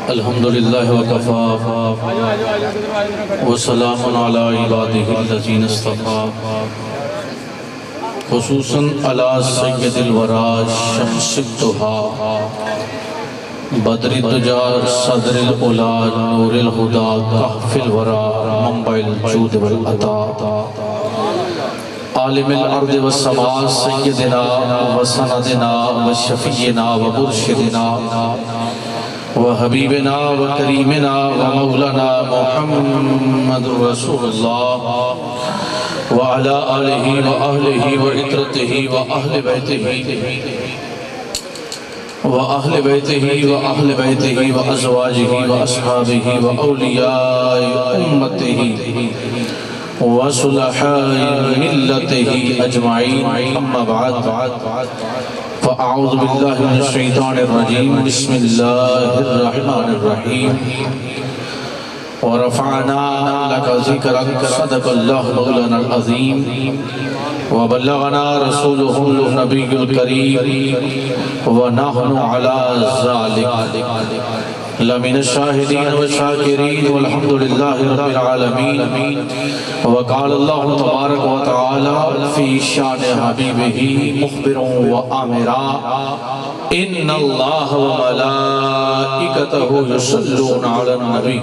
الحمدللہ وکفا وسلام علی عبادہ الذین اصطفیٰ خصوصاً علی سید الورا شمس الضحیٰ بدر الدجا صدر العلا نور الہدا کہف الورا منبع الجود والعطا عالم الارض والسماء سیدنا وسندنا وشفینا ومرشدنا وحبیبنا وکریمنا ومولانا محمد رسول اللہ وعلى آلہ وآلہ وعطرتہ وآہل بیتہ وازواجہ وأصحابہ وأولیاء امتہ وصلحاء ملتہ اجمعین اما بعد فاعوذ باللہ من الشیطان الرجیم بسم اللہ الرحمن الرحیم ورفعنا لك ذكرك صدق الله مولانا العظيم وبلغنا رسوله النبي الكريم ونحن على ذلك لمن الشاهدين والشاكرين والحمد لله رب العالمين وقال الله تبارك وتعالى في شان حبيبه مخبرا وآمرا إن الله وملائكته يصلون على النبي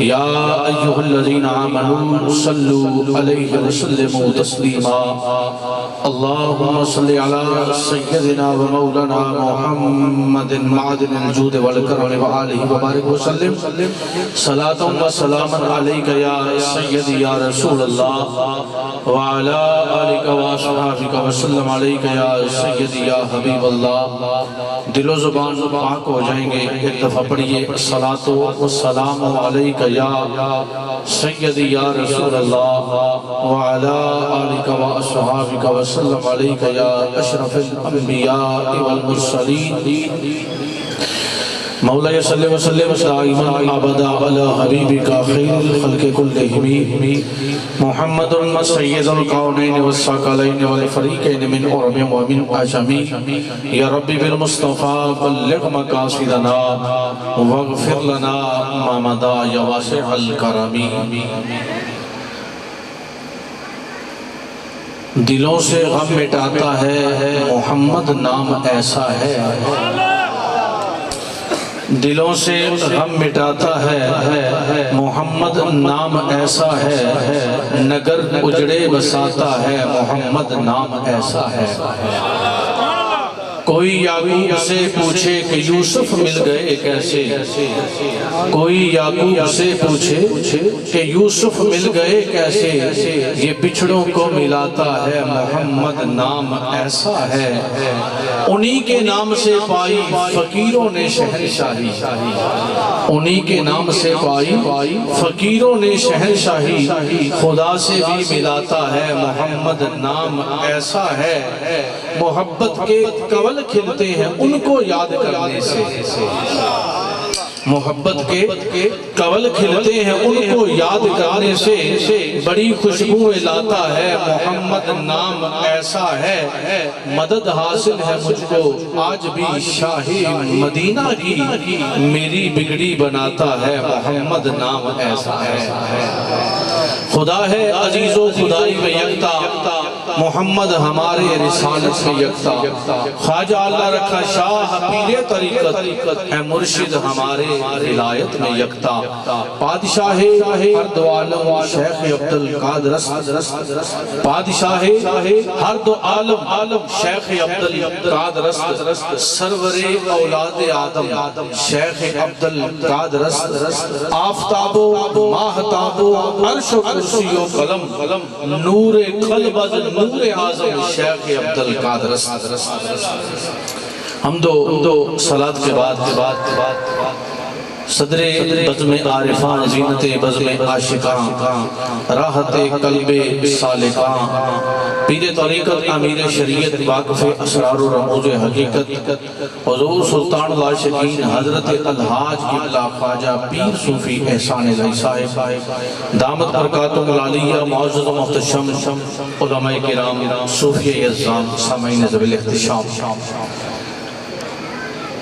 يا أيها الذين آمنوا صلوا عليه وسلموا تسليما اللهم صل على سيدنا ومولانا محمد معدن الجود والكرم وآله وبارك وسلم صلاة وسلاما عليك يا سيدي يا رسول الله وعلى آلك وأصحابك وسلم عليك يا سيدي يا حبيب الله دل و زبان پاک ہو جائیں گے ایک دفعہ پڑھئے الصلاة والسلام علیک یا سیدی یا رسول اللہ وعلا آلک و اصحابک وسلم علیک یا اشرف الانبیاء والمرسلین مولا صلی وسلم دائما ابدا علی حبیبک خیر الخلق کلہم محمد سید القونین والثقلین والفریقین من عرب ومن عجم یا ربی بالمصطفیٰ بلغ مقاصدنا واغفر لنا ما مضى یا واسع الکرم دلوں سے غم مٹاتا ہے محمد نام ایسا ہے دلوں سے غم مٹاتا ہے محمد نام ایسا ہے نگر اجڑے بساتا ہے محمد نام ایسا ہے کوئی یعقوب سے پوچھے کہ یوسف مل گئے کیسے کوئی یعقوب سے پوچھے کہ یوسف مل گئے کیسے یہ بچھڑوں کو ملاتا ہے محمد نام ایسا ہے انہی کے نام سے پائی فقیروں نے شہنشاہی انہی کے نام سے پائی فقیروں نے شہنشاہی خدا سے بھی ملاتا ہے محمد نام ایسا ہے محبت کے قول کھلتے ہیں ان کو یاد کرنے سے محبت کے قول کھلتے ہیں ان کو یاد کرنے سے بڑی خوشبوئیں لاتا ہے محمد نام ایسا ہے مدد حاصل ہے مجھ کو آج بھی شاہ مدینہ کی میری بگڑی بناتا ہے محمد نام ایسا ہے خدا ہے عزیز و خدائی میں یکتا محمد ہمارے رسالت میں یکتا خواجہ اللہ رکھا شاہ پیر طریقت ہے مرشد ہمارے ولایت میں یکتا پادشاہ ہر دو عالم شیخ عبدالقادر پادشاہ ہر دو عالم شیخ عبدالقادر سرور اولاد آدم شیخ عبدالقادر آفتاب و ماہتاب و عرش و کرسی و قلم نور قلب نور اعظم شیخ عبدالقادر ہم دو صلاة کے بعد صدر بزم عارفان زینت بزم عاشقان راحت قلب سالکان پیر طریقت امیر شریعت واقف اسرار و رموز حقیقت حضور سلطان العاشقین حضرت الحاج قبلہ خواجہ پیر صوفی احسان الہی صاحب دامت برکاتم العالیہ معزز و محتشم علماء کرام صوفی عزام سامعین ذوی الاحتشام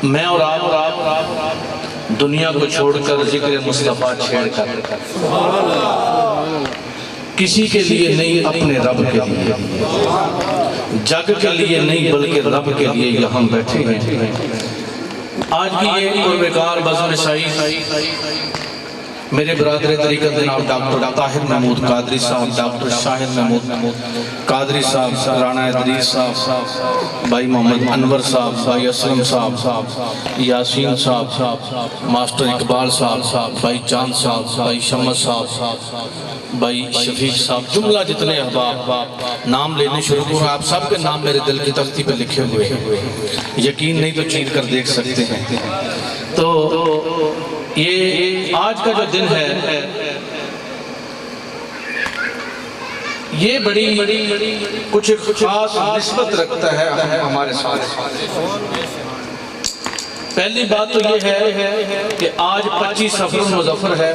میں اور آپ دنیا کو چھوڑ کر ذکر مصطفیٰ چھیڑ کر، کسی کے لیے نہیں اپنے رب کے لیے، جگ کے لیے نہیں بلکہ رب کے لیے یہاں بیٹھے ہیں۔ آج کی یہ قربکار بزم شاہی میرے برادر طریقت جناب ڈاکٹر طاہر محمود قادری صاحب، ڈاکٹر شاہد محمود قادری صاحب، رانا ادریس صاحب، بھائی محمد انور صاحب، بھائی اسلم صاحب، یاسین صاحب، ماسٹر اقبال صاحب، بھائی چاند صاحب، بھائی شمس صاحب، بھائی شفیق صاحب، جملہ جتنے احباب نام لینے شروع کروں، آپ سب کے نام میرے دل کی تختی پہ لکھے ہوئے ہیں، یقین نہیں تو چیر کر دیکھ سکتے ہیں۔ تو یہ آج کا جو دن ہے یہ بڑی کچھ خاص نسبت رکھتا ہے ہمارے ساتھ۔ پہلی بات تو یہ ہے کہ آج 25 صفر المظفر ہے،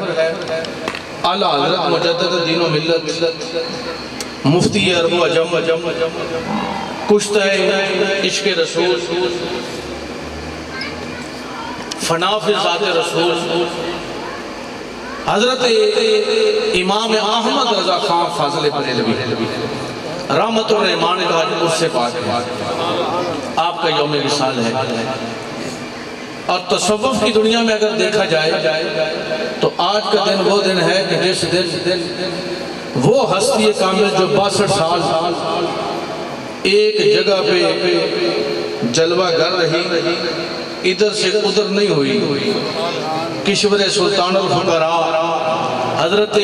اعلیٰ حضرت مجدد دین و ملت مفتی عرب و عجم کشتہ عشق رسول فنا فی ذات رسول حضرت امام احمد رضا خان فاضل بریلوی رحمت الرحمان غاجپور سے پاک ہے، آپ کا یوم وصال ہے۔ اور تصوف کی دنیا میں اگر دیکھا جائے تو آج کا دن وہ دن ہے کہ جس دن وہ ہستی کامل جو 62 سال ایک جگہ پہ جلوہ گر رہی، ادھر سے ادھر نہیں ہوئی، کشور سلطان الفقراء حضرت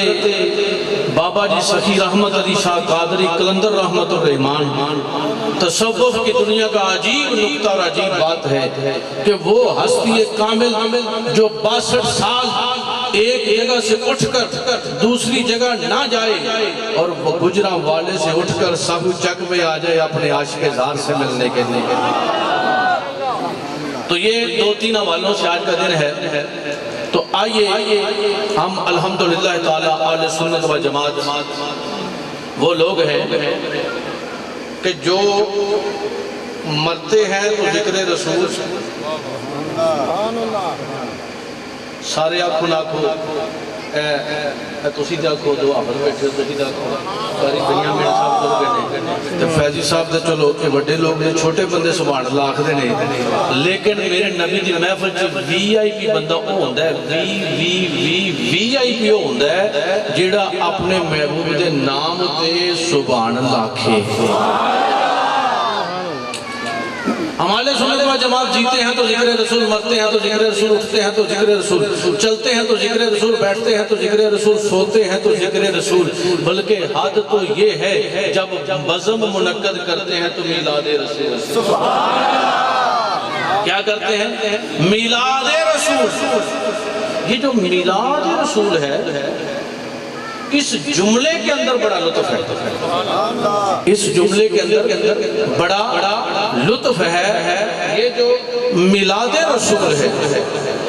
بابا جی سخی رحمت علی شاہ قادری قلندر رحمت الرحمان، تصوف کی دنیا کا عجیب نکتہ اور عجیب بات ہے کہ وہ ہستی کامل جو 62 سال ایک جگہ سے اٹھ کر دوسری جگہ نہ جائے اور وہ گجرا والے سے اٹھ کر سب چک میں آ جائے اپنے عاشق زار سے ملنے کے لیے۔ تو یہ 2-3 حوالوں سے آج کا دن ہے۔ تو آئیے ہم الحمدللہ تعالی اہل سنت و جماعت وہ لوگ ہیں کہ جو مرتے ہیں تو ذکر رسول سارے آنکھوں ناکھو تسی دیکھو دو آفر بیٹھے تسی دیکھو ساری دنیا میں صاحب کو گئے تو فیضی صاحب دے چلو کہ بڑے لوگ نے چھوٹے بندے سبحان اللہ آکھ دے نہیں، لیکن میرے نبی دی محفل چ وی آئی پی بندہ او ہوندا ہے، وی آئی پی او ہوندا ہے جیڑا اپنے محبوب دے نام تے سبحان اللہ آکھے۔ ہمارے سنت و جماعت جیتے ہیں تو ذکر رسول، مرتے ہیں تو ذکر رسول، اٹھتے ہیں تو ذکر رسول، چلتے ہیں تو ذکر رسول، بیٹھتے ہیں تو ذکر رسول، سوتے ہیں تو ذکر رسول، بلکہ حد تو یہ ہے جب بزم منعقد کرتے ہیں تو میلاد رسول۔ کیا کرتے ہیں؟ میلاد رسول۔ یہ جو میلاد رسول ہے اس جملے کے اندر بڑا لطف ہے، اس جملے کے اندر بڑا لطف ہے۔ یہ جو میلاد رسول ہے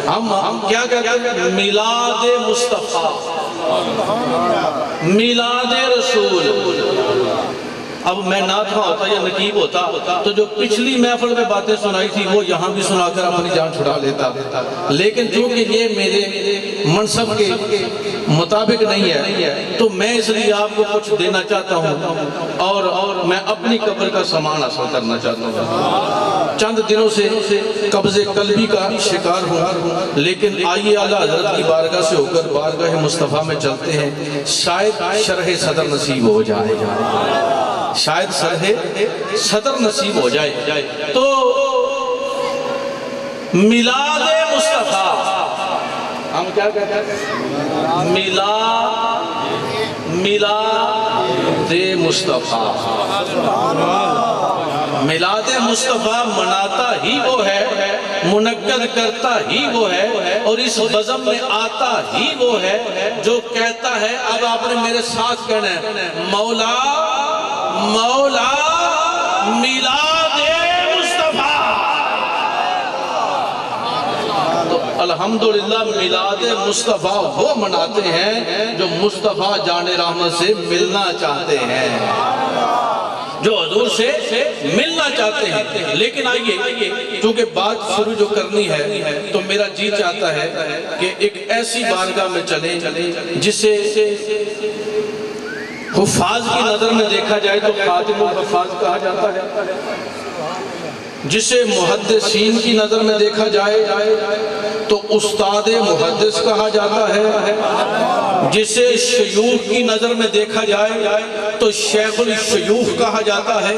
ہم کیا کہتے ہیں؟ میلاد مصطفیٰ، میلاد رسول۔ اب میں ناتھا ہوتا یا نقیب ہوتا تو جو پچھلی محفل میں باتیں سنائی تھی وہ یہاں بھی سنا کر اپنی جان چھڑا لیتا، لیکن چونکہ یہ میرے منصب کے مطابق نہیں ہے تو میں اس لیے آپ کو کچھ دینا چاہتا ہوں اور میں اپنی قبر کا سامان حاصل کرنا چاہتا ہوں۔ چند دنوں سے قبض قلبی کا شکار ہوں، لیکن آئیے اعلیٰ حضرت کی بارگاہ سے ہو کر بارگاہ مصطفیٰ میں چلتے ہیں، شاید شرح صدر نصیب ہو جائے، شاید شرح صدر نصیب ہو جائے۔ تو میلاد مصطفیٰ ہم کیا کہتے ہیں؟ میلاد مصطفیٰ۔ میلاد مصطفیٰ مناتا ہی وہ ہے، منعقد کرتا ہی وہ ہے، اور اس بزم میں آتا ہی وہ ہے جو کہتا ہے، اب آپ نے میرے ساتھ کہنا ہے، مولا مولا میلاد مصطفیٰ۔ تو الحمدللہ میلاد مصطفیٰ وہ مناتے ہیں جو مصطفیٰ جان رحمت سے ملنا چاہتے ہیں۔ جو حضور سے ملنا چاہتے ہیں۔ لیکن آئیے، چونکہ بات شروع جو کرنی ہے تو میرا جی چاہتا ہے کہ ایک ایسی بارگاہ میں چلیں جسے حفاظ کی نظر میں دیکھا جائے تو خاتم الحفاظ کہا جاتا ہے، جسے محدثین کی نظر میں دیکھا جائے تو استاد محدث کہا جاتا ہے، جسے شیوخ کی نظر میں دیکھا جائے تو شیخ الشیوخ کہا جاتا ہے،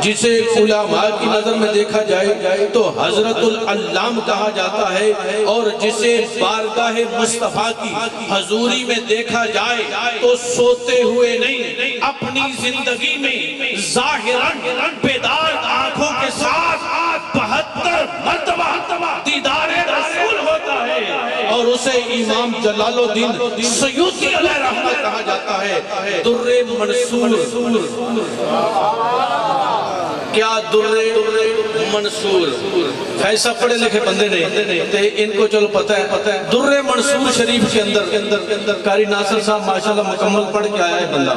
جسے علماء کی نظر میں دیکھا جائے تو حضرت العلام کہا جاتا ہے، اور جسے بارگاہ مصطفیٰ کی حضوری میں دیکھا جائے تو سوتے ہوئے نہیں، اپنی زندگی میں ظاہراً بیدار آنکھوں کے ساتھ 72 مرتبہ دیدار رسول ہوتا ہے، اور اسے امام جلال الدین سیوطی علیہ رحمہ کہا جاتا ہے۔ در منصور، کیا در منصور، ایسا پڑھے لکھے بندے نہیں تے ان کو چلو پتہ ہے۔ در منصور شریف کے اندر قاری ناصر صاحب ماشاءاللہ مکمل پڑھ کے آیا ہے بندہ،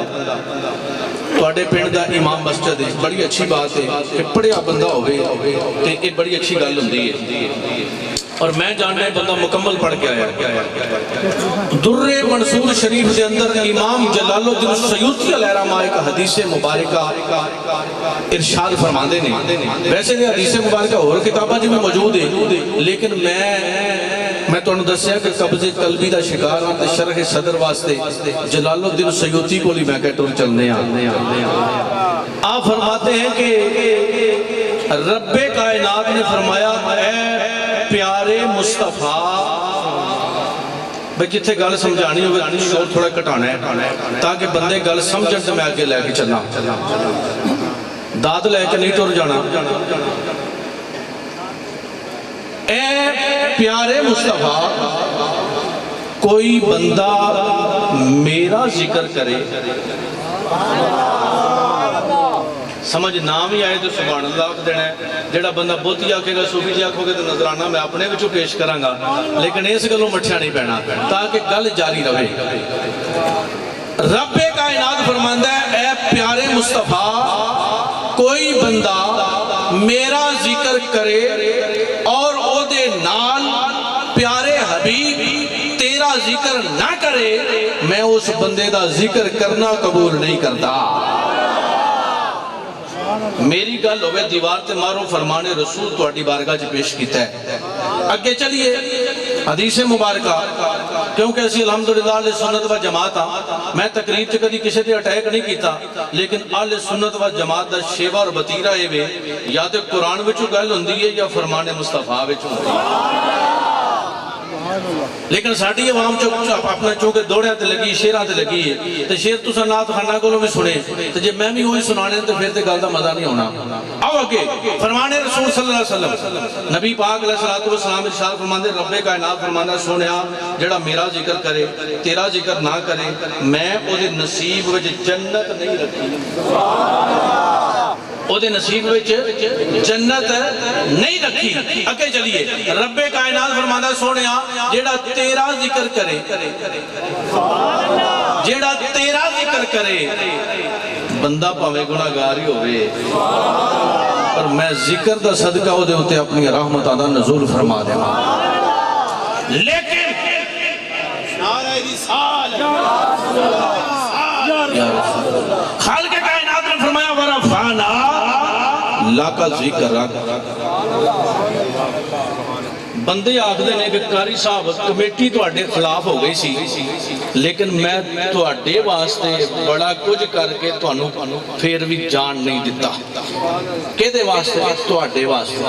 تواڈے پنڈ دا امام مسجد ہے، بڑی اچھی بات ہے کہ پڑھیا بندہ ہوئے تے یہ بڑی اچھی گل ہوندی ہے، اور میں جاننا ہے بندہ مکمل پڑھ کے آیا ہے۔ در منصور شریف کے اندر امام جلال الدین سیوطی علیہ رحمہ ایک حدیث مبارکہ ارشاد فرماندے نے، ویسے یہ حدیث مبارکہ اور کتاباں جی میں موجود ہے، لیکن میں تو دسیا کہ قبض قلبی دا شکار ہوں تے شرح صدر واسطے جلال الدین سیوطی کو لی میں کہتا ہوں چلنے آپ فرماتے ہیں کہ رب کائنات نے فرمایا اے پیارے مصطفیٰ، بھئی جتھے گل سمجھانی ہوگی شور تھوڑا کٹانا ہے تاکہ بندے گل سمجھن سے میں آگے لے کے چلنا، داد لے کے نہیں ٹر جانا۔ اے پیارے مصطفیٰ، کوئی بندہ میرا ذکر کرے، سمجھ نام ہی آئے تو سبحان اللہ دینا ہے، جڑا بندہ بہتی آکھے گا صوفی جی آکھو گے تو نظرانہ میں اپنے وچوں پیش کروں گا، لیکن اس گلوں مٹھیا نہیں پینا تاکہ گل جاری رہے۔ رب کائنات فرماندا ہے اے پیارے مصطفیٰ، کوئی بندہ میرا ذکر کرے اور او دے نال پیارے حبیب تیرا ذکر نہ کرے، میں اس بندے دا ذکر کرنا قبول نہیں کرتا۔ میری گل ہوئے دیوار تے مارو فرمان رسول تو اٹی بارگاہ جی پیش کیتا ہے۔ اگے چلیے حدیث مبارکہ، کیونکہ اسی الحمدللہ اہل سنت و جماعت ہاں، میں تقریب چھ کدی کسی تے اٹیک نہیں کیتا، لیکن اہل سنت و جماعت دا شیوا اور بطیرہ اے وے یا تے قرآن وچوں گل ہوندی ہے یا فرمان مصطفیٰ وچوں ہوندی ہے۔ لیکن ساڑھی عوام اپنا چونکہ دوڑے تے لگی شیرہ تے لگی ہے تو شیر تو سنات خانہ کو بھی سنے تو جب میں بھی ہوئی سنانے تو پھر تے گل دا مزہ نہیں ہونا۔ آؤ آگے فرمان رسول صلی اللہ علیہ وسلم، نبی پاک علیہ السلام ارشاد فرماندے رب کائنات فرماندہ سونیا جڑا میرا ذکر کرے تیرا ذکر نہ کرے، میں او دے نصیب وچ جنت نہیں رکھی، او دے نصیب وچ جنت نہیں رکھی۔ اگے چلیے رب کائنات فرماندہ سونیا جیڑا تیرا ذکر کرے، جیڑا تیرا ذکر کرے، بندہ پاوے گناہگار ہی ہوئے پر میں ذکر دا صدقہ ہو دے ہوتے اپنی رحمت آدھا نزول فرما دے گا۔ لیکن خالق کائنات نے فرمایا ورفعنا لاکا ذکر بندے آخدے نے کہ قاری صاحب کمیٹی تو اڈے خلاف ہو گئی سی، لیکن میں تو اڈے واسطے بڑا کچھ کر کے تو انو پھر بھی جان نہیں دیتا۔ کہتے واسطے تو اڈے واسطے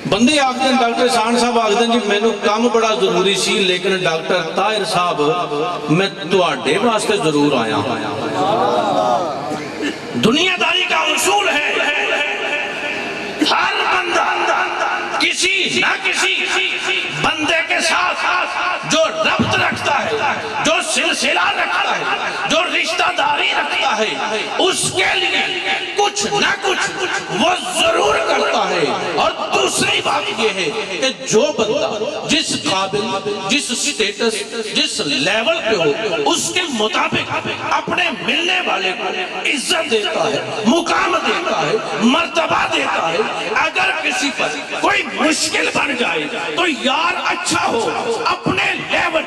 بندے آخدے ہیں ڈاکٹر سان صاحب آخدے ہیں جی میں نے کام بڑا ضروری سی، لیکن ڈاکٹر طاہر صاحب میں تو اڈے واسطے ضرور آیا۔ دنیا داری کا اصول ہے ہر بندہ کسی نہ کسی بندے کے ساتھ جو ربط رکھتا ہے، جو سلسلہ رکھتا ہے، جو رشتہ داری رکھتا ہے، اس کے لیے کچھ کچھ نہ کچھ وہ ضرور کرتا ہے۔ اور دوسری بات یہ ہے کہ جو بندہ جس قابل، جس سٹیٹس، جس لیول پہ ہو، اس کے مطابق اپنے ملنے والے کو عزت دیتا ہے، مقام دیتا ہے، مرتبہ دیتا ہے۔ اگر کسی پر کوئی مشکل بن جائے تو یار اچھا ہو، اپنے لیول،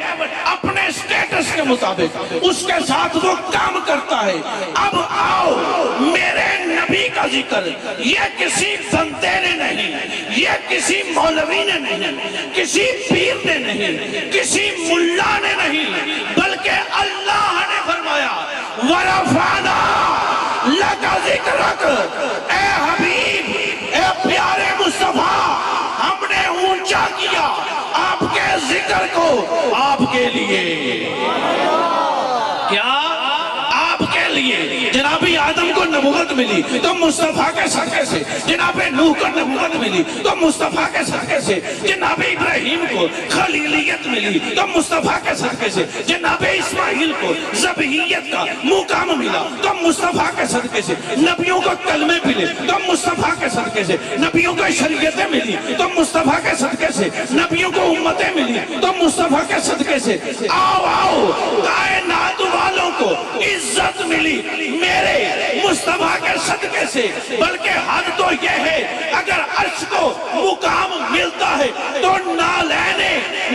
اپنے سٹیٹس کے مطابق اس کے ساتھ وہ کام کرتا ہے۔ اب آؤ، میرے نبی کا ذکر یہ کسی بندے نے نہیں، یہ کسی مولوی نے نہیں، کسی پیر نے نہیں، کسی ملا نے نہیں، بلکہ اللہ نے فرمایا وَرَفَعْنَا لَكَ ذِكْرَكَ، اے حبیب، اے پیارے مصطفیٰ، ہم نے اونچا کیا آپ کے ذکر کو، آپ کے لیے۔ کیا؟ آپ کے لیے۔ جناب آدم کو نبوت ملی تو مصطفیٰ کے صدقے سے، جناب نوح کو نبوت ملی تو مصطفیٰ کے صدقے سے، جناب ابراہیم کو خلیلیت ملی تو مصطفیٰ کے صدقے سے، جناب اسماعیل کو ذبیحیت کا مقام ملا تو مصطفیٰ کے صدقے سے، نبیوں کو کلمے ملے تو مصطفیٰ کے صدقے سے، نبیوں کو شریعتیں ملی تو مصطفیٰ کے صدقے سے، نبیوں کو امتیں ملی تو مصطفیٰ کے صدقے سے۔ آؤ آؤ، کائنات والوں کو عزت ملی میرے مصطفیٰ کے صدقے سے، بلکہ حد تو یہ ہے اگر عرش کو مقام ملتا ہے تو نالین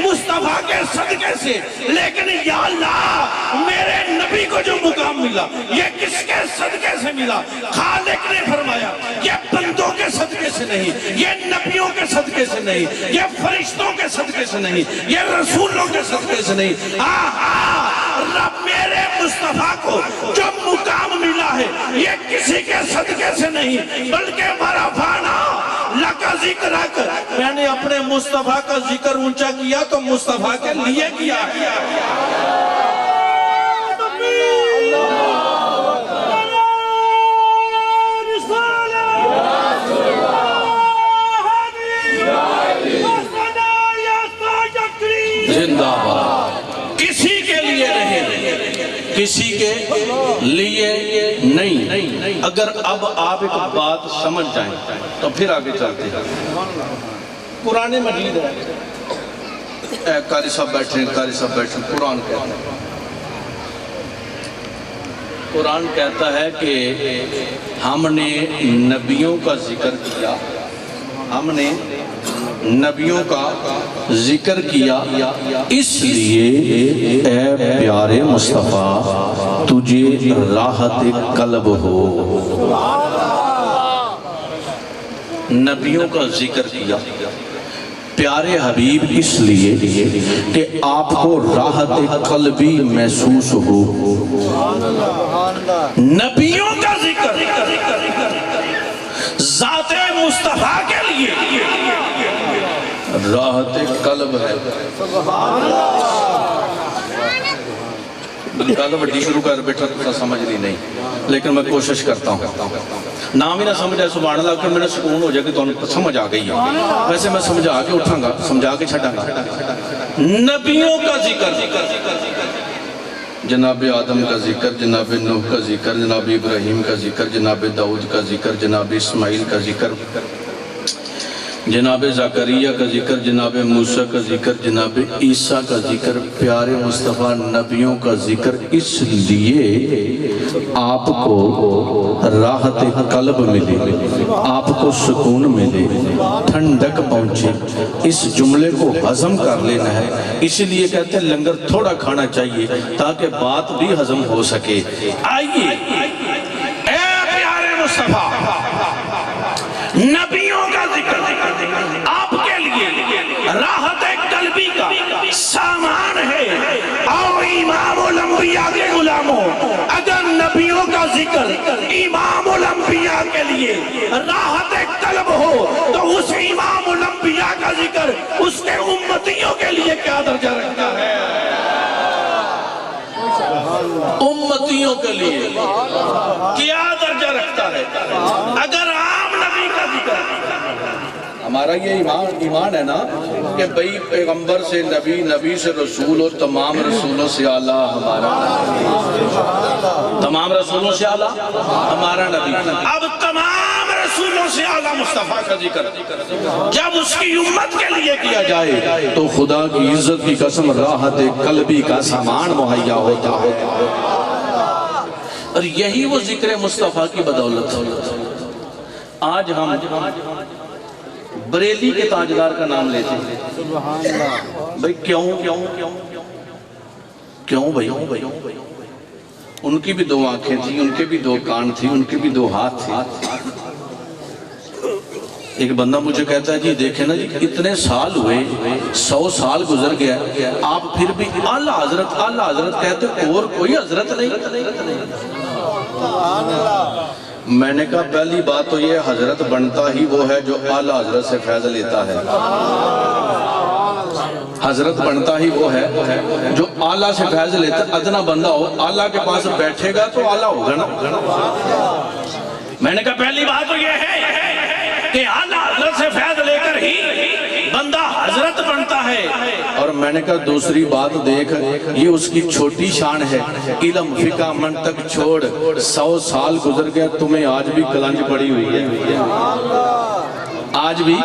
مصطفیٰ کے صدقے سے، لیکن یا اللہ میرے نبی کو جو مقام ملا یہ کس کے صدقے سے ملا؟ خالق نے فرمایا یہ بندوں کے صدقے سے نہیں، یہ نبیوں کے صدقے سے نہیں، یہ فرشتوں کے صدقے سے نہیں، یہ رسولوں کے صدقے سے نہیں۔ رب میرے مصطفیٰ کو جو مقام ملا ہے یہ کسی کے صدقے سے نہیں، بلکہ وَرَفَعْنَا لَكَ ذِكْرَكَ، میں نے اپنے مصطفیٰ کا ذکر اونچا کیا تو مصطفیٰ کے لیے کیا۔ زندہ باد۔ کسی کے لیے نہیں، کسی کے لیے نہیں۔ اگر اب آپ ایک بات سمجھ جائیں تو پھر آگے چلتے ہیں۔ قرآن مجید ہے، قاری صاحب بیٹھیں، قاری صاحب بیٹھیں، قرآن کہتا ہے، قرآن کہتا ہے کہ ہم نے نبیوں کا ذکر کیا، ہم نے نبیوں کا ذکر کیا اس لیے اے پیارے مصطفیٰ تجھے راحت قلب ہو۔ نبیوں کا ذکر کیا پیارے حبیب اس لیے کہ آپ کو راحت قلبی محسوس ہو۔ نبیوں کا ذکر ذات مصطفیٰ کے لیے راحت قلب ہے۔ قلب بڑی شروع کر بیٹھا تو سمجھ نہیں، لیکن میں کوشش کرتا ہوں۔ نام ہی نہ سمجھے سبحان اللہ، کہ میرا سکون ہو جائے کہ تو سمجھ آ گئی ہے۔ ویسے میں سمجھا کے اٹھاں گا، سمجھا کے چھڑاں گا۔ نبیوں کا ذکر، جناب آدم کا ذکر، جناب نوح کا ذکر، جناب ابراہیم کا ذکر، جناب داؤد کا ذکر، جناب اسماعیل کا ذکر، جناب زکریا کا ذکر، جناب موسیٰ کا ذکر، جناب عیسیٰ کا ذکر، پیارے مصطفیٰ نبیوں کا ذکر اس لیے آپ کو راحت قلب ملے، آپ کو سکون ملے، ٹھنڈک پہنچے۔ اس جملے کو ہضم کر لینا ہے، اس لیے کہتے ہیں لنگر تھوڑا کھانا چاہیے تاکہ بات بھی ہضم ہو سکے۔ آئیے اے پیارے مصطفیٰ، نبیوں کا ذکر آپ کے لیے راحت قلبی کا سامان ہے۔ اور امام الانبیاء کے غلاموں، اگر نبیوں کا ذکر امام الانبیاء کے لیے راحت قلب ہو تو اس امام الانبیاء کا ذکر اس کے امتیوں کے لیے کیا درجہ رکھتا ہے؟ امتیوں کے لیے کیا درجہ رکھتا ہے؟ اگر عام نبی کا ذکر ہمارا یہ ایمان ہے نا کہ بھئی پیغمبر سے نبی، نبی سے رسول، اور تمام رسولوں سے اعلیٰ ہمارا نبی، تمام رسولوں سے اعلیٰ ہمارا نبی۔ اب تمام رسولوں سے اعلیٰ مصطفیٰ کا ذکر جب اس کی امت کے لیے کیا جائے تو خدا کی عزت کی قسم راحت قلبی کا سامان مہیا ہوتا ہے۔ اور یہی وہ ذکر مصطفیٰ کی بدولت ہے۔ آج ہم بریلی کے تاجدار کا نام لیتے ہیں، بھئی کیوں بھئی؟ ان کی بھی 2 آنکھیں تھیں، ان کے بھی 2 کان تھی، ان کے بھی 2 ہاتھ تھے۔ ایک بندہ مجھے کہتا ہے جی دیکھیں نا جی اتنے سال ہوئے، 100 سال گزر گیا، آپ پھر بھی اعلیٰ حضرت کہتے اور کوئی حضرت نہیں۔ میں نے کہا پہلی بات تو یہ حضرت بنتا ہی وہ ہے جو اعلیٰ حضرت سے فیض لیتا ہے۔ حضرت بنتا ہی وہ ہے جو اعلیٰ سے فیض لیتا ہے۔ ادنا بندہ ہو اعلیٰ کے پاس بیٹھے گا تو اعلیٰ ہوگا نا۔ میں نے کہا پہلی بات تو یہ ہے کہ اعلیٰ حضرت سے فیض لے کر ہی بندہ حضرت بنتا ہے۔ اور میں نے کہا دوسری بات دیکھ، یہ اس کی چھوٹی شان ہے، علم فقہ منطق چھوڑ 100 سال گزر گیا، تمہیں آج بھی کلنج پڑی ہوئی ہے، آج بھی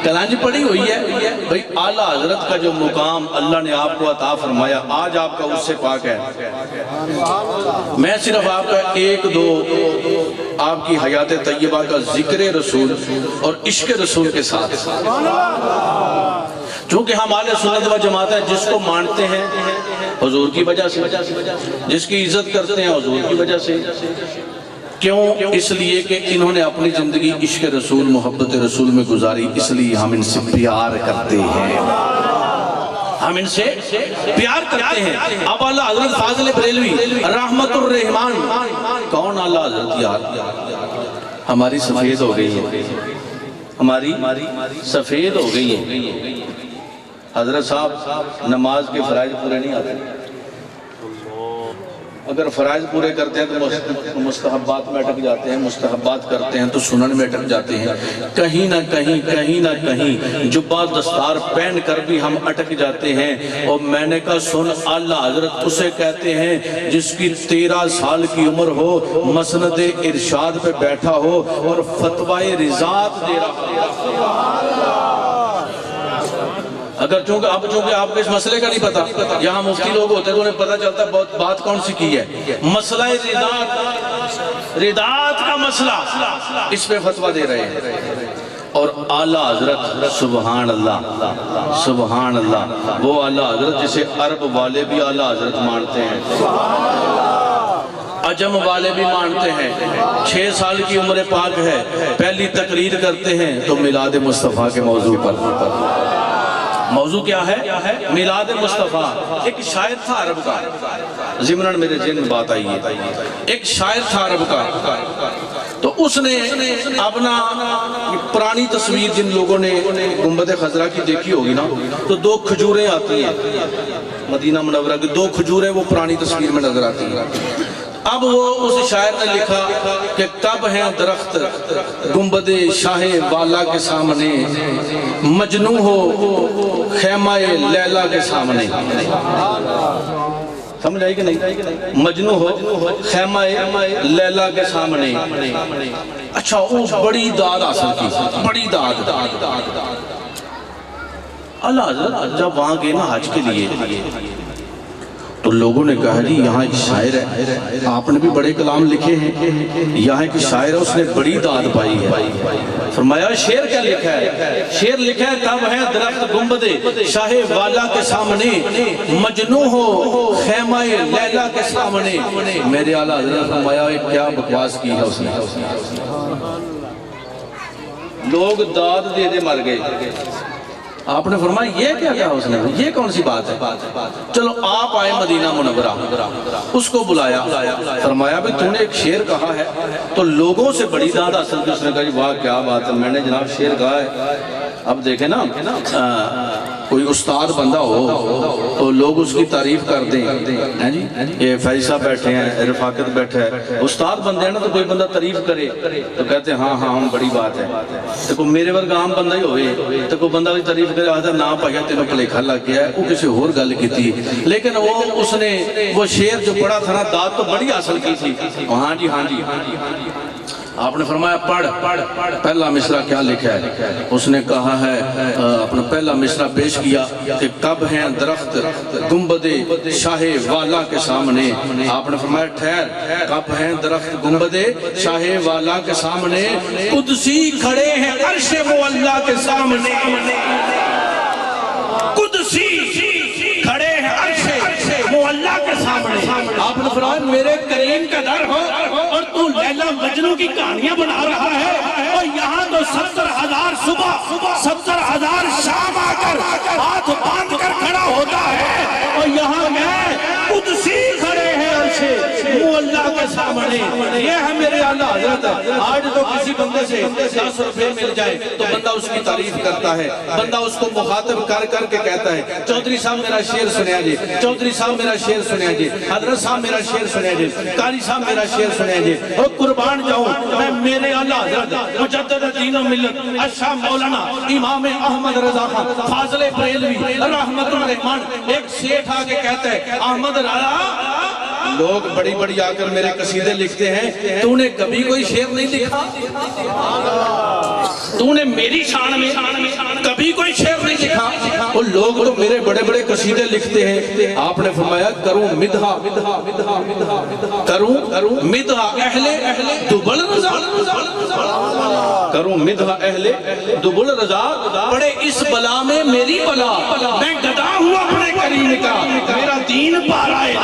کلنج پڑی ہوئی ہے۔ بھئی اعلیٰ حضرت کا جو مقام اللہ نے آپ کو عطا فرمایا، آج آپ کا اس سے پاک ہے۔ میں صرف آپ کا 1-2 آپ کی حیات طیبہ کا ذکر رسول اور عشق رسول کے ساتھ، چونکہ ہم اہل سنت و جماعت ہیں، جس کو مانتے ہیں حضور کی وجہ سے، جس کی عزت کرتے ہیں حضور کی وجہ سے۔ کیوں؟ اس لیے کہ انہوں نے اپنی زندگی عشق رسول محبت رسول میں گزاری، اس لیے ہم ان سے پیار کرتے ہیں، ہم ان سے پیار کرتے ہیں۔ اب اعلیٰ حضرت فاضل بریلوی رحمت الرحمان، کون اعلیٰ حضرت یار؟ ہماری سفید ہو گئی ہے، ہماری سفید ہو گئی ہے۔ حضرت صاحب نماز کے فرائض پورے نہیں آتے، اگر فرائض پورے کرتے ہیں تو مستحبات میں اٹک جاتے ہیں، مستحبات کرتے ہیں تو سنن میں اٹک جاتے ہیں، کہیں نہ کہیں جبہ دستار پہن کر بھی ہم اٹک جاتے ہیں۔ اور میں نے کہا سن، اعلیٰ حضرت اسے کہتے ہیں جس کی 13 سال کی عمر ہو، مسند ارشاد پہ بیٹھا ہو اور فتوی رضات دے رہا ہو۔ اگر چونکہ آپ کو اس مسئلے کا نہیں پتا، یہاں مفتی لوگ ہوتے ہیں تو انہیں پتا چلتا ہے بات کون سی کی ہے، مسئلہ ردات کا مسئلہ، اس پہ فتویٰ دے رہے ہیں۔ اور اعلیٰ حضرت سبحان اللہ، وہ اعلیٰ حضرت جسے عرب والے بھی اعلیٰ حضرت مانتے ہیں، عجم والے بھی مانتے ہیں۔ 6 سال کی عمر پاک ہے، پہلی تقریر کرتے ہیں تو میلاد مصطفیٰ کے موضوع پر۔ موضوع کیا ہے؟ میلاد مصطفیٰ۔ ایک شاعر تھا عرب کا، ضمناً میرے ذہن میں بات آئی ہے، ایک شاعر تھا عرب کا، تو اس نے اپنا پرانی تصویر جن لوگوں نے گنبد خضرا کی دیکھی ہوگی نا، تو 2 کھجوریں آتی ہیں مدینہ منورہ کی، 2 کھجوریں وہ پرانی تصویر میں نظر آتی ہیں۔ اب وہ اس شاعر نے لکھا کہ کب ہیں درخت گنبد شاہ والا کے سامنے، مجنوں ہو خیمہ لیلا کے سامنے۔ سمجھ آئی کہ نہیں؟ مجنوں ہو خیمہ لیلا کے سامنے۔ اچھا، وہ بڑی داد حاصل کی، بڑی داد۔ اعلیٰ حضرت جب وہاں گئے نا حج کے لیے تو لوگوں نے کہا جی یہاں ایک شاعر ہے، آپ نے بھی بڑے کلام لکھے ہیں، یہاں ایک شاعر ہے اس نے بڑی داد پائی ہے۔ فرمایا شعر کیا لکھا ہے؟ شعر لکھا ہے کب ہے درخت گنبد شاہ والا کے سامنے، مجنوں ہو خیمہ لیلا کے سامنے۔ میرے اعلیٰ حضرت فرمایا کیا بکواس کی ہے اس نے، لوگ داد دے دے مر گئے۔ آپ نے فرمایا یہ کیا کہا اس نے، یہ کون سی بات ہے؟ چلو آپ آئے مدینہ منورہ، اس کو بلایا، فرمایا بھی تو نے ایک شعر کہا ہے تو لوگوں سے بڑی داد حاصل کی۔ اس نے کہا جی واہ کیا بات ہے، میں نے جناب شعر کہا ہے۔ اب دیکھیں نا کوئی استاد بندہ ہو تو لوگ اس کی تعریف کر دیں جی یہ فیض صاحب بیٹھے ہیں رفاقت بیٹھا ہے استاد بندے ہیں نا تو کوئی بندہ تعریف کرے تو کہتے ہیں ہاں ہاں بڑی بات ہے تو کوئی میرے ورگا عام بندہ ہی ہوئے تو کوئی بندہ بھی تعریف کرے آدھا نا پایا تینوں پلیکھا لگ گیا ہے وہ کسی اور گل کی تھی لیکن اس نے وہ شعر جو پڑھا تھا نا داد تو بڑی حاصل کی تھی ہاں جی ہاں جی آپ نے فرمایا پڑھ پہلا مصرع کیا لکھا ہے اس نے کہا ہے اپنا پہلا مصرع پیش کیا کہ کب ہیں درخت گنبد شاہ والا کے سامنے آپ نے فرمایا ٹھہر کب ہیں درخت گنبد شاہ والا کے سامنے قدسی کھڑے ہیں عرش معلا کے سامنے قدسی کھڑے ہیں عرش معلا کے سامنے آپ نے فرمایا میرے کریم کا در ہو اور تو لیلا مجنوں کی کہانیاں بنا رہا ہے اور یہاں تو 70,000 صبح 70,000 شام آ کر ہاتھ باندھ کر کھڑا ہوتا ہے اور یہاں میں قدسی کھڑے ہیں عرش معلا کے سامنے یہ ہے میرے اعلیٰ حضرت آج تو کسی بندے سے 10 روپے مل جائے تو بندہ اس کی تعریف کرتا ہے بندہ اس کو مخاطب کر کر کے کہتا ہے چودھری صاحب میرا شعر سنیا جی چودھری صاحب میرا شعر سنیا جی حضرت صاحب میرا شعر سنیا جی قاری صاحب میرا شعر سنیا جی اور قربان جاؤں میں میرے اعلیٰ حضرت مجدد دین و ملت اشاہ مولانا امام احمد رضا خان فاضل بریلوی رحمت الرحمن ایک سیٹھ آگے کہتا ہے احمد رضا لوگ بڑی بڑی آ کر میرے قصیدے لکھتے ہیں تو نے کبھی کوئی شعر نہیں لکھا تو نے میری شان میں کبھی کوئی شعر نہیں لکھا وہ لوگ تو میرے بڑے بڑے قصیدے لکھتے ہیں آپ نے فرمایا کروں مدحا کروں مدحا اہل دبل رضا کروں مدحا اہل دبل رضا پڑے اس بلا میں میری بلا میں گدا ہوں اپنے کریم کا میرا دین پارا ہے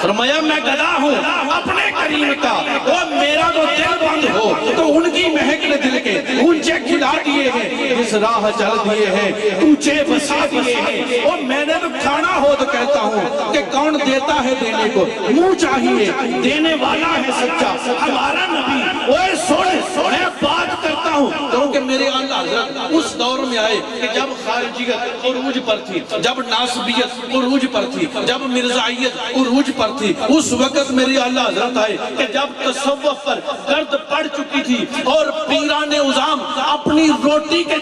فرمایا میں گدا ہوں اپنے کریم کا اور میرا تو دل بند ہو تو ان کی مہک نے دل کے اونچے کھلا دیے ہیں اس راہ چل دیے ہیں اونچے بسا دیے ہیں اور میں نے تو کھانا ہو تو کہتا ہوں کہ کون دیتا ہے دینے کو منہ چاہیے دینے والا ہے سچا ہمارا نبی اوے سن میں بات کرتا ہوں کیونکہ میرے اعلیٰ حضرت اس دور میں آئے کہ جب خارجیت عروج پر تھی جب ناصبیت عروج پر تھی جب مرزائیت عروج پر تھی اس وقت میری اعلیٰ حضرت آئے کہ جب تصوف پر گرد پڑ چکی تھی اور پیران عظام اپنی روٹی کے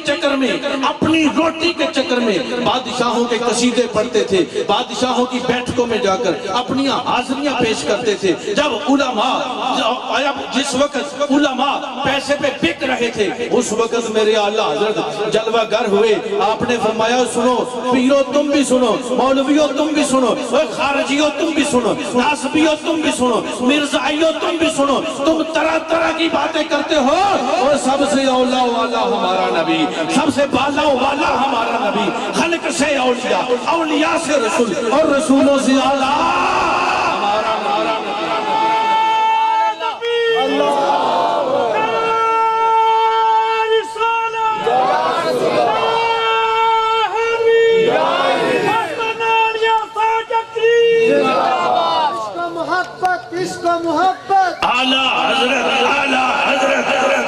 چکر میں بادشاہوں کے قصیدے پڑھتے تھے بادشاہوں کی بیٹھکوں میں جا کر اپنی حاضریاں پیش کرتے تھے جب علماء جس وقت علماء پیسے پہ بک رہے تھے اس وقت میرے اعلیٰ حضرت جلوہ گر ہوئے آپ نے فرمایا سنو پیرو تم بھی سنو مولویوں تم بھی سنو خارجیوں تم بھی سنو ناصبیوں تم بھی سنو مرزائیوں تم بھی سنو تم طرح طرح کی باتیں کرتے ہو اور سب سے اولا والا ہمارا نبی سب سے بالا والا ہمارا نبی خلق سے اولیاء اولیاء سے رسول اور رسولوں سے اعلیٰ ہمارا نبی اللہ محبت اعلیٰ حضرت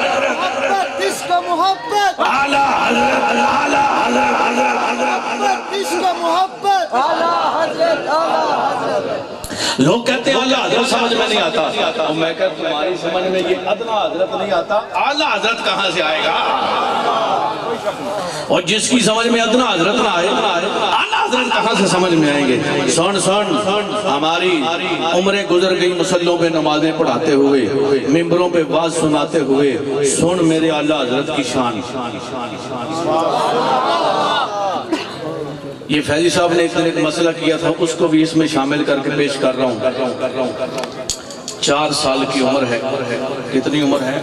محبت اس کا محبت اعلیٰ حضرت اس کا محبت لوگ کہتے ہیں اعلیٰ حضرت سمجھ میں نہیں آتا اور میں کہتا تمہاری سمجھ میں یہ ادنا حضرت نہیں آتا اعلیٰ حضرت کہاں سے آئے گا اور جس کی سمجھ میں ادنا حضرت نہ آئے اعلیٰ حضرت کہاں سے سمجھ میں آئیں گے سن ہماری عمریں گزر گئی مسلوں پہ نمازیں پڑھاتے ہوئے ممبروں پہ واز سناتے ہوئے سن میرے اعلیٰ حضرت کی شان یہ فیضی صاحب نے ایک مسئلہ کیا تھا اس کو بھی اس میں شامل کر کے پیش کر رہا ہوں 4 سال کی عمر ہے کتنی عمر ہے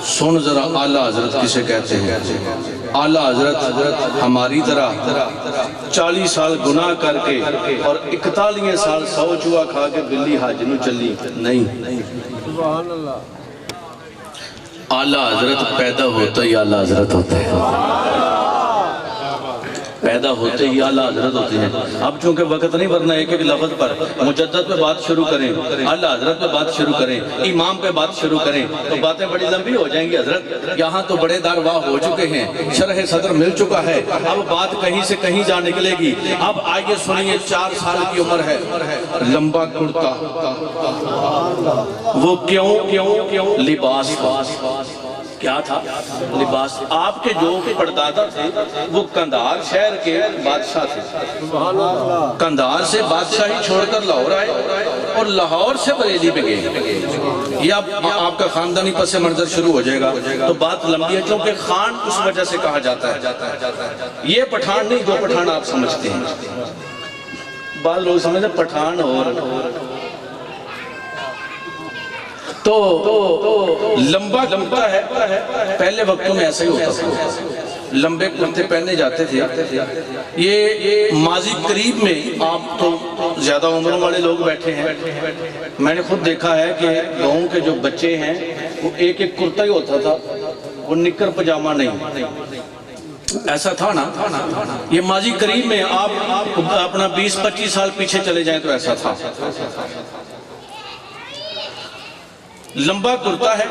سن ذرا اعلیٰ حضرت کسے کہتے ہیں اعلیٰ حضرت ہماری طرح 40 سال گناہ کر کے اور 41 سال سو چوہا کھا کے بلی حج نو چلی نہیں اعلیٰ حضرت پیدا ہوتا ہی اعلیٰ حضرت ہوتے ہیں پیدا ہوتے ہی اعلیٰ حضرت ہوتے ہیں. اب چونکہ وقت نہیں ورنہ ایک ایک لفظ پر مجدد پہ بات شروع کریں, اعلیٰ حضرت پہ بات شروع کریں, امام پہ بات شروع کریں تو باتیں بڑی لمبی ہو جائیں گی حضرت. یہاں تو بڑے دارواہ ہو چکے ہیں, شرح صدر مل چکا ہے, اب بات کہیں سے کہیں جا نکلے گی. اب آئیے سنیے, 4 سال کی عمر ہے, لمبا کرتا, وہ کیوں لباس کیا تھا, لباس. آپ کے جو پردادا تھے وہ قندھار شہر کے بادشاہ تھے. قندھار سے بادشاہی چھوڑ کر لاہور آئے اور لاہور سے بریلی پہ گئے. یہ آپ کا خاندانی پس منظر شروع ہو جائے گا تو بات لمبی ہے, کیونکہ خان اس وجہ سے کہا جاتا ہے. یہ پٹھان نہیں جو پٹھان آپ سمجھتے ہیں. بعض لوگ سمجھتے ہیں پٹھان اور تو لمبا کرتا ہے. پہلے وقتوں میں ایسا ہی ہوتا تھا, لمبے کرتے پہنے جاتے تھے. یہ ماضی قریب میں, آپ تو زیادہ عمروں والے لوگ بیٹھے ہیں, میں نے خود دیکھا ہے کہ گاؤں کے جو بچے ہیں وہ ایک ایک کرتا ہی ہوتا تھا, وہ نکر پجامہ نہیں. ایسا تھا نا, یہ ماضی قریب میں. آپ اپنا 20-25 سال پیچھے چلے جائیں تو ایسا تھا. لمبا کرتا ہے.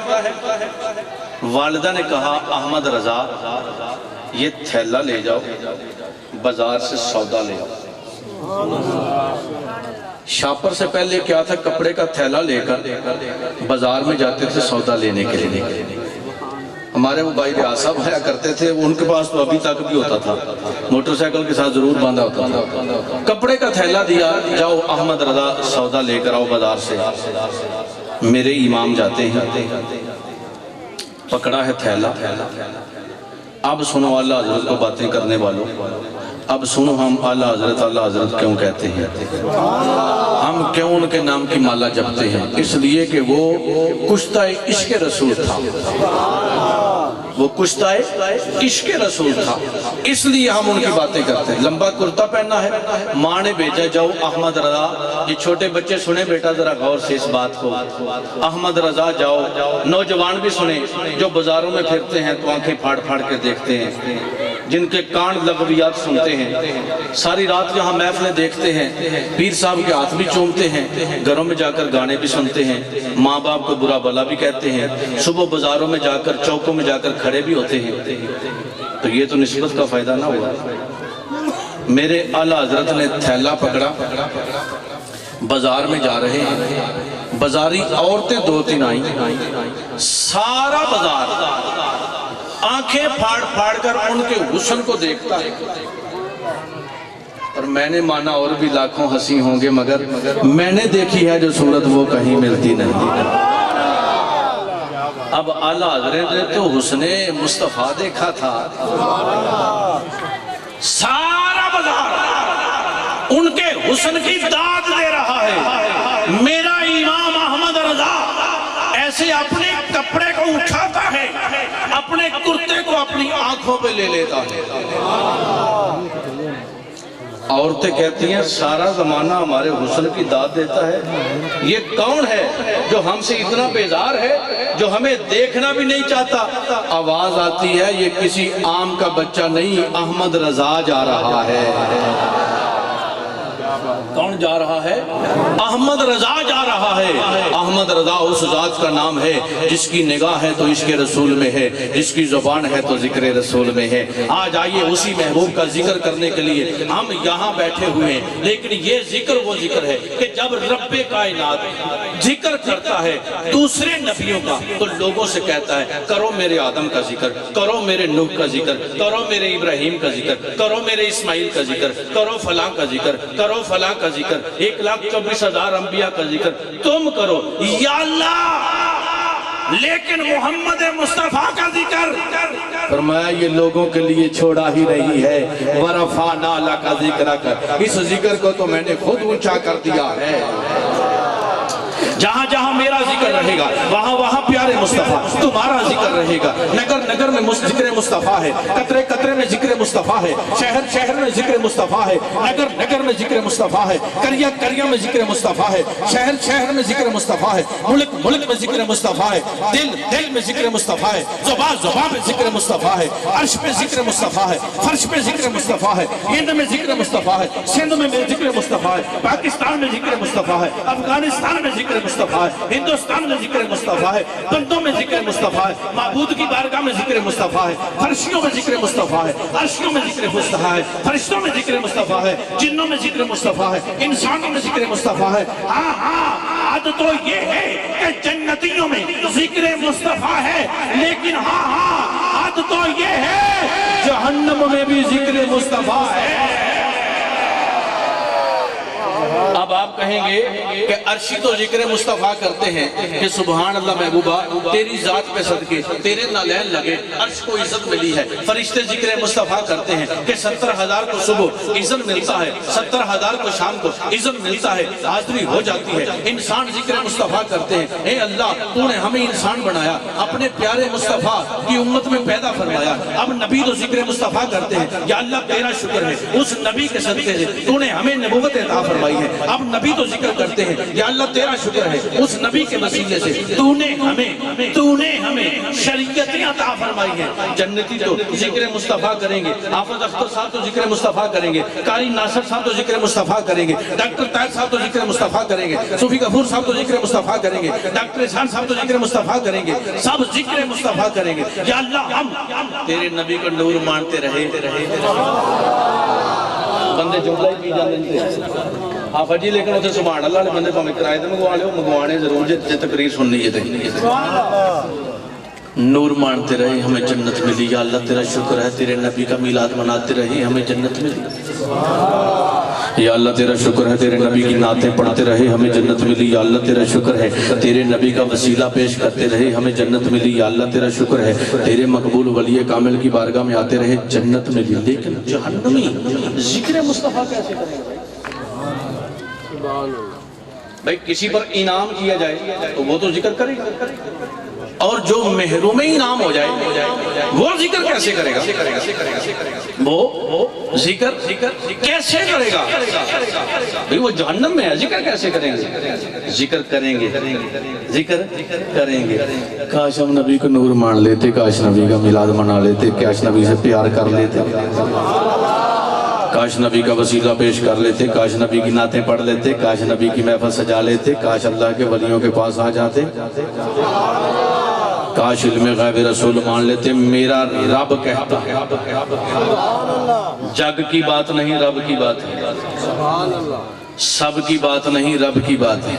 والدہ نے کہا احمد رضا یہ تھیلا لے جاؤ, بازار سے سودا لے آؤ. شاپر سے پہلے کیا تھا, کپڑے کا تھیلا لے کر بازار میں جاتے تھے سودا لینے کے لیے. ہمارے وہ بھائی ریاض صاحب آیا کرتے تھے, ان کے پاس تو ابھی تک بھی ہوتا تھا, موٹر سائیکل کے ساتھ ضرور باندھا ہوتا تھا. کپڑے کا تھیلا دیا, جاؤ احمد رضا سودا لے کر آؤ بازار سے. میرے امام جاتے ہیں, پکڑا ہے تھیلا. اب سنو اعلیٰ حضرت کو باتیں کرنے والوں, اب سنو ہم اعلیٰ حضرت کیوں کہتے ہیں, ہم کیوں ان کے نام کی مالا جپتے ہیں. اس لیے کہ وہ کشتہ عشق رسول تھا, وہ کشتہ عشق رسول تھا, اس لیے ہم ان کی باتیں کرتے ہیں. لمبا کرتا پہننا ہے, ماں نے بھیجا جاؤ احمد رضا. یہ چھوٹے بچے سنیں بیٹا ذرا غور سے اس بات کو, احمد رضا جاؤ. نوجوان بھی سنیں جو بازاروں میں پھرتے ہیں تو آنکھیں پھاڑ پھاڑ کے دیکھتے ہیں, جن کے کان لغویات سنتے ہیں, ساری رات یہاں محفلیں دیکھتے ہیں, پیر صاحب کے ہاتھ بھی چومتے ہیں, گھروں میں جا کر گانے بھی سنتے ہیں, ماں باپ کو برا بھلا بھی کہتے ہیں, صبح بازاروں میں جا کر چوکوں میں جا کر کھڑے بھی ہوتے ہیں. تو یہ تو نسبت کا فائدہ نہ ہوا. میرے اعلیٰ حضرت نے تھیلا پکڑا, بازار میں جا رہے ہیں. بازاری عورتیں 2-3 آئیں, سارا بازار آنکھیں پھاڑ پھاڑ کر ان کے حسن کو دیکھتا ہے. اور میں نے مانا اور بھی لاکھوں ہنسی ہوں گے, مگر میں نے دیکھی ہے جو صورت وہ کہیں ملتی نہیں. اب اعلیٰ حضرت نے تو حسن مصطفیٰ دیکھا تھا. سارا بازار ان کے حسن کی داد دے رہا ہے. میرا امام احمد رضا ایسے اپنے کپڑے کو اٹھاتا ہے, اپنے کرتے کو اپنی آنکھوں پہ لے لیتا ہے. عورتیں کہتی ہیں سارا زمانہ ہمارے حسن کی داد دیتا ہے, یہ کون ہے جو ہم سے اتنا بیزار ہے, جو ہمیں دیکھنا بھی نہیں چاہتا. آواز آتی ہے یہ کسی عام کا بچہ نہیں, احمد رضا جا رہا ہے. کون جا رہا ہے؟ احمد رضا جا رہا ہے. احمد رضا اس ذات کا نام ہے جس کی نگاہ ہے تو عشق رسول میں ہے, جس کی زبان ہے تو ذکر رسول میں ہے. آج آئیے اسی محبوب کا ذکر کرنے کے لیے ہم یہاں بیٹھے ہوئے ہیں. لیکن یہ ذکر وہ ذکر ہے کہ جب رب کائنات ذکر کرتا ہے دوسرے نبیوں کا تو لوگوں سے کہتا ہے کرو میرے آدم کا ذکر, کرو میرے نوح کا ذکر, کرو میرے ابراہیم کا ذکر, کرو میرے اسماعیل کا ذکر, کرو فلاں کا ذکر, کرو فلاں کا ذکر, 1,24,000 انبیاء کا ذکر تم کرو یا اللہ, لیکن محمد مصطفیٰ کا ذکر فرمایا یہ لوگوں کے لیے چھوڑا ہی نہیں ہے. وَرَفَعْنَا لَكَ ذِكْرَكَ, اس ذکر کو تو میں نے خود اونچا کر دیا ہے. جہاں جہاں میرا ذکر رہے گا وہاں وہاں پہ پیارے مصطفیٰ تمہارا ذکر رہے گا. نگر نگر میں ذکر مصطفیٰ ہے, قطرے قطرے میں ذکر مصطفیٰ ہے, شہر شہر میں ذکر مصطفیٰ ہے, نگر نگر میں ذکر مصطفیٰ ہے, قریہ قریہ میں ذکر مصطفیٰ ہے, شہر شہر میں ذکر مصطفیٰ ہے, ملک ملک میں ذکر مصطفیٰ ہے, دل دل میں ذکر مصطفیٰ ہے, زبان زبان میں ذکر مصطفیٰ ہے, عرش پہ ذکر مصطفیٰ ہے, فرش پہ ذکر مصطفیٰ ہے, ہند میں ذکر مصطفیٰ ہے, سندھ میں ذکر مصطفیٰ ہے, پاکستان میں ذکر مصطفیٰ ہے, افغانستان میں ذکر مصطفیٰ ہے, ہندوستان میں ذکر مصطفیٰ ہے, بندوں میں ذکر مصطفیٰ ہے, معبود کی بارگاہ میں ذکر مصطفیٰ ہے, فرشیوں میں ذکر مصطفیٰ ہے, عرشیوں میں ذکر مصطفیٰ ہے, فرشتوں میں ذکر مصطفیٰ ہے, جنوں میں ذکر مصطفیٰ ہے, انسانوں میں ذکر مصطفیٰ ہے. ہاں ہاں عادت تو یہ ہے کہ جنتیوں میں ذکر مصطفیٰ ہے, لیکن ہاں ہاں عادت تو یہ ہے جہنم میں بھی ذکر مصطفیٰ ہے. اب آپ کہیں گے کہ عرشی تو ذکر مصطفیٰ کرتے ہیں کہ سبحان اللہ محبوبہ تیری ذات پہ صدقے تیرے نالین لگے عرش کو عزت ملی ہے. فرشتے ذکر مصطفیٰ کرتے ہیں کہ 70,000 کو صبح عزت ملتا ہے, 70,000 کو شام کو عزت ملتا ہے, حاضری ہو جاتی ہے. انسان ذکر مصطفیٰ کرتے ہیں, اے اللہ تو نے ہمیں انسان بنایا, اپنے پیارے مصطفیٰ کی امت میں پیدا فرمایا. اب نبی تو ذکر مصطفیٰ کرتے ہیں, یا اللہ تیرا شکر ہے اس نبی کے صدقے سے تو نے ہمیں نبوت عطا فرمائی ہے. اب نبی تو ذکر کرتے ہیں, یا اللہ تیرا شکر ہے اس نبی کے وسیلے سے تو نے ہمیں شریعتیں عطا فرمائی ہیں. جنتی تو ذکر مصطفیٰ کریں گے, حافظ اختر صاحب تو ذکر مصطفیٰ کریں گے, قاری ناصر صاحب تو ذکر مصطفیٰ کریں گے, ڈاکٹر طاہر صاحب تو ذکر مصطفیٰ کریں گے, صوفی غفور صاحب تو ذکر مصطفیٰ کریں گے, ڈاکٹر احسان صاحب تو ذکر مصطفیٰ کریں گے, سب ذکر مصطفیٰ کریں گے. یا اللہ ہم تیرے نبی کو نور مانتے رہے. بندے جملہ ہی پی جانے آفا جی, لیکن اتنے سبحان اللہ نے بندے پاہمیں کرائے دے مگوا لے, مگوانے ضرور جے تقریر سننی ہے. نور مانتے رہے ہمیں جنت ملی. یا اللہ تیرا شکر ہے تیرے نبی کا میلاد مناتے رہے ہمیں جنت ملی. یا اللہ تیرا شکر ہے تیرے نبی کی نعتیں پڑھتے رہے ہمیں جنت ملی. یا اللہ تیرا شکر ہے تیرے نبی کا وسیلہ پیش کرتے رہے ہمیں جنت ملی. یا اللہ تیرا شکر ہے تیرے مقبول ولی کامل کی بارگاہ میں آتے رہے جنت ملی. لیکن جہنمی ذکر مصطفیٰ کیسے کریں گے بھائی؟ کسی پر انعام کیا جائے تو وہ تو ذکر کرے گا, اور جو محروم انعام ہو جائے وہ ذکر کیسے کرے گا؟ وہ ذکر کیسے کرے گا بھئی؟ وہ جہنم میں ہے, ذکر کیسے کریں گے؟ ذکر کریں گے, ذکر کریں گے. کاش ہم نبی کو نور مان لیتے, کاش نبی کا میلاد منا لیتے, کاش نبی سے پیار کر لیتے, کاش نبی کا وسیلہ پیش کر لیتے, کاش نبی کی نعتیں پڑھ لیتے, کاش نبی کی محفل سجا لیتے, کاش اللہ کے ولیوں کے پاس آ جاتے, کاش علم غیب رسول مان لیتے. میرا رب کہتا ہے, جگ کی بات نہیں رب کی بات ہے, سب کی بات نہیں رب کی بات ہے.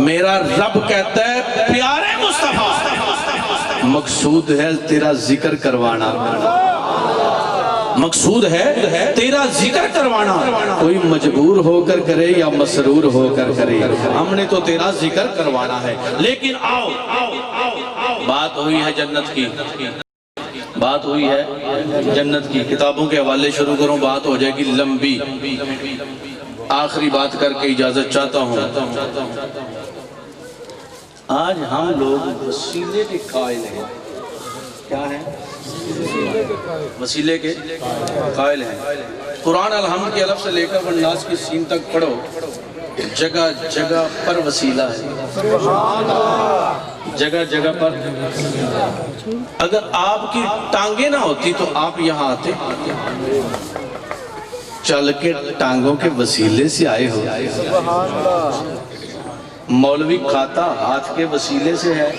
میرا رب کہتا ہے پیارے مصطفیٰ مقصود ہے تیرا ذکر کروانا, مقصود ہے تیرا ذکر کروانا. کوئی مجبور ہو کر کرے یا مسرور ہو کر کرے, ہم نے تو تیرا ذکر کروانا ہے. لیکن آؤ بات ہوئی ہے جنت کی, بات ہوئی ہے جنت کی. کتابوں کے حوالے شروع کروں, بات ہو جائے گی لمبی. آخری بات کر کے اجازت چاہتا ہوں. آج ہم لوگ وسیلے کے قائل ہیں. کیا ہیں؟ وسیلے کے قائل ہیں. قرآن الحمد کے الف سے لے کر والناس کی سین تک پڑھو, جگہ جگہ پر وسیلہ ہے, جگہ جگہ پر. اگر آپ کی ٹانگیں نہ ہوتی تو آپ یہاں آتے, چل کے ٹانگوں کے وسیلے سے آئے ہو. مولوی کھاتا ہاتھ کے وسیلے سے ہے,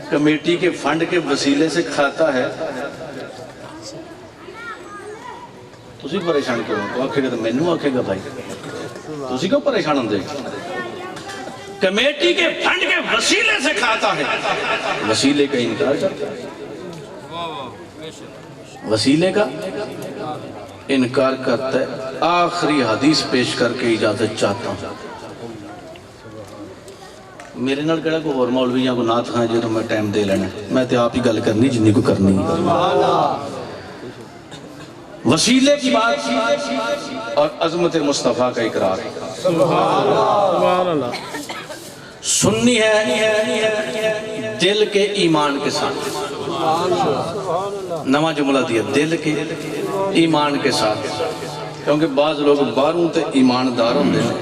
کمیٹی کے فنڈ کے وسیلے سے کھاتا ہے. تسی پریشان کیوں ہو؟ آکھے گا تو میں نو آکھے گا بھائی تسی کیوں پریشان ہوں دے؟ کمیٹی کے فنڈ کے وسیلے سے کھاتا ہے, وسیلے کا انکار کرتا ہے, وسیلے کا انکار کرتا ہے. آخری حدیث پیش کر کے اجازت چاہتا ہوں. میرے نال کہڑا کوئی اور مولوی یا کوئی نعت خاں جے تو میں ٹائم دے لینا, میں تے آپ ہی گل کرنی جنی کو کرنی. وسیلے کی بات اور عظمت مصطفیٰ کا اقرار. سنی ہے دل کے ایمان کے ساتھ. نواں جملہ دیا, دل کے ایمان کے ساتھ. کیونکہ بعض لوگ باہروں تے ایماندار ہوندے ہیں,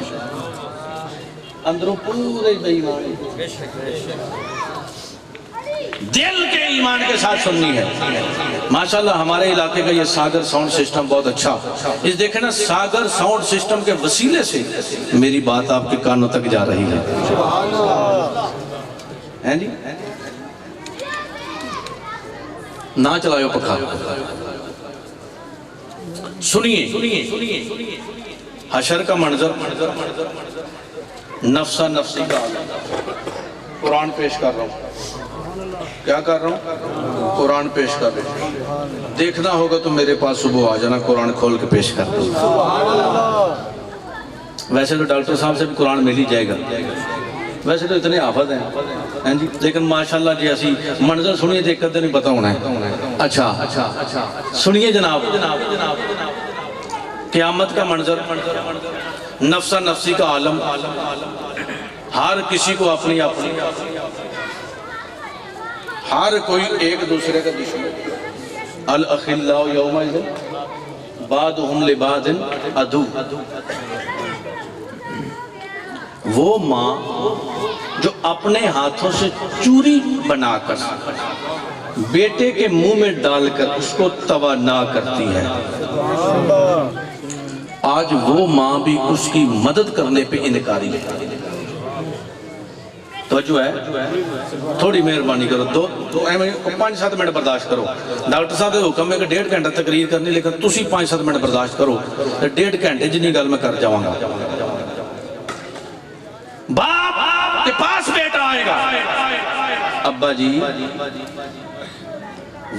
اندروں پورے بے ایمان. دل کے ایمان کے ساتھ سننی ہے. ماشاءاللہ ہمارے علاقے کا یہ ساگر ساؤنڈ سسٹم بہت اچھا. اس دیکھیں نا, ساگر ساؤنڈ سسٹم کے وسیلے سے میری بات آپ کے کانوں تک جا رہی ہے. ہیں جی, نہ چلائیو پکھا, سنیے. حشر کا منظر, نفسا نفسی کا عالم. قرآن پیش کر رہا ہوں. کیا کر رہا ہوں؟ قرآن پیش کر رہا ہوں. دیکھنا ہوگا تو میرے پاس صبح آ جانا, قرآن کھول کے پیش کر دوں. ویسے تو ڈاکٹر صاحب سے بھی قرآن مل ہی جائے گا, ویسے تو اتنے حافظ ہیں جی, لیکن ماشاءاللہ جی اسی منظر سنیے, دیکھ کر تو نہیں پتا ہونا ہے. اچھا سنیے جناب, قیامت کا منظر, نفسا نفسی کا عالم, ہر کسی کو اپنی اپنی, ہر کوئی ایک دوسرے کا دشمن. الاخلاء یومئذ بعضهم لبعض عدو. وہ ماں جو اپنے ہاتھوں سے چوری بنا کر بیٹے کے منہ میں ڈال کر اس کو توانا کرتی ہے, آج وہ ماں بھی اس کی مدد کرنے پہ انکاری ہے. توجہ ہے, تھوڑی مہربانی کرو, 5-7 منٹ برداشت کرو. ڈاکٹر صاحب کے حکم ہے کہ 1.5 گھنٹہ تقریر کرنی, لیکن تسی 5-7 منٹ برداشت کرو. 1.5 گھنٹے جنی گل میں کر جاؤں گا. باپ کے پاس بیٹا آئے گا, ابا جی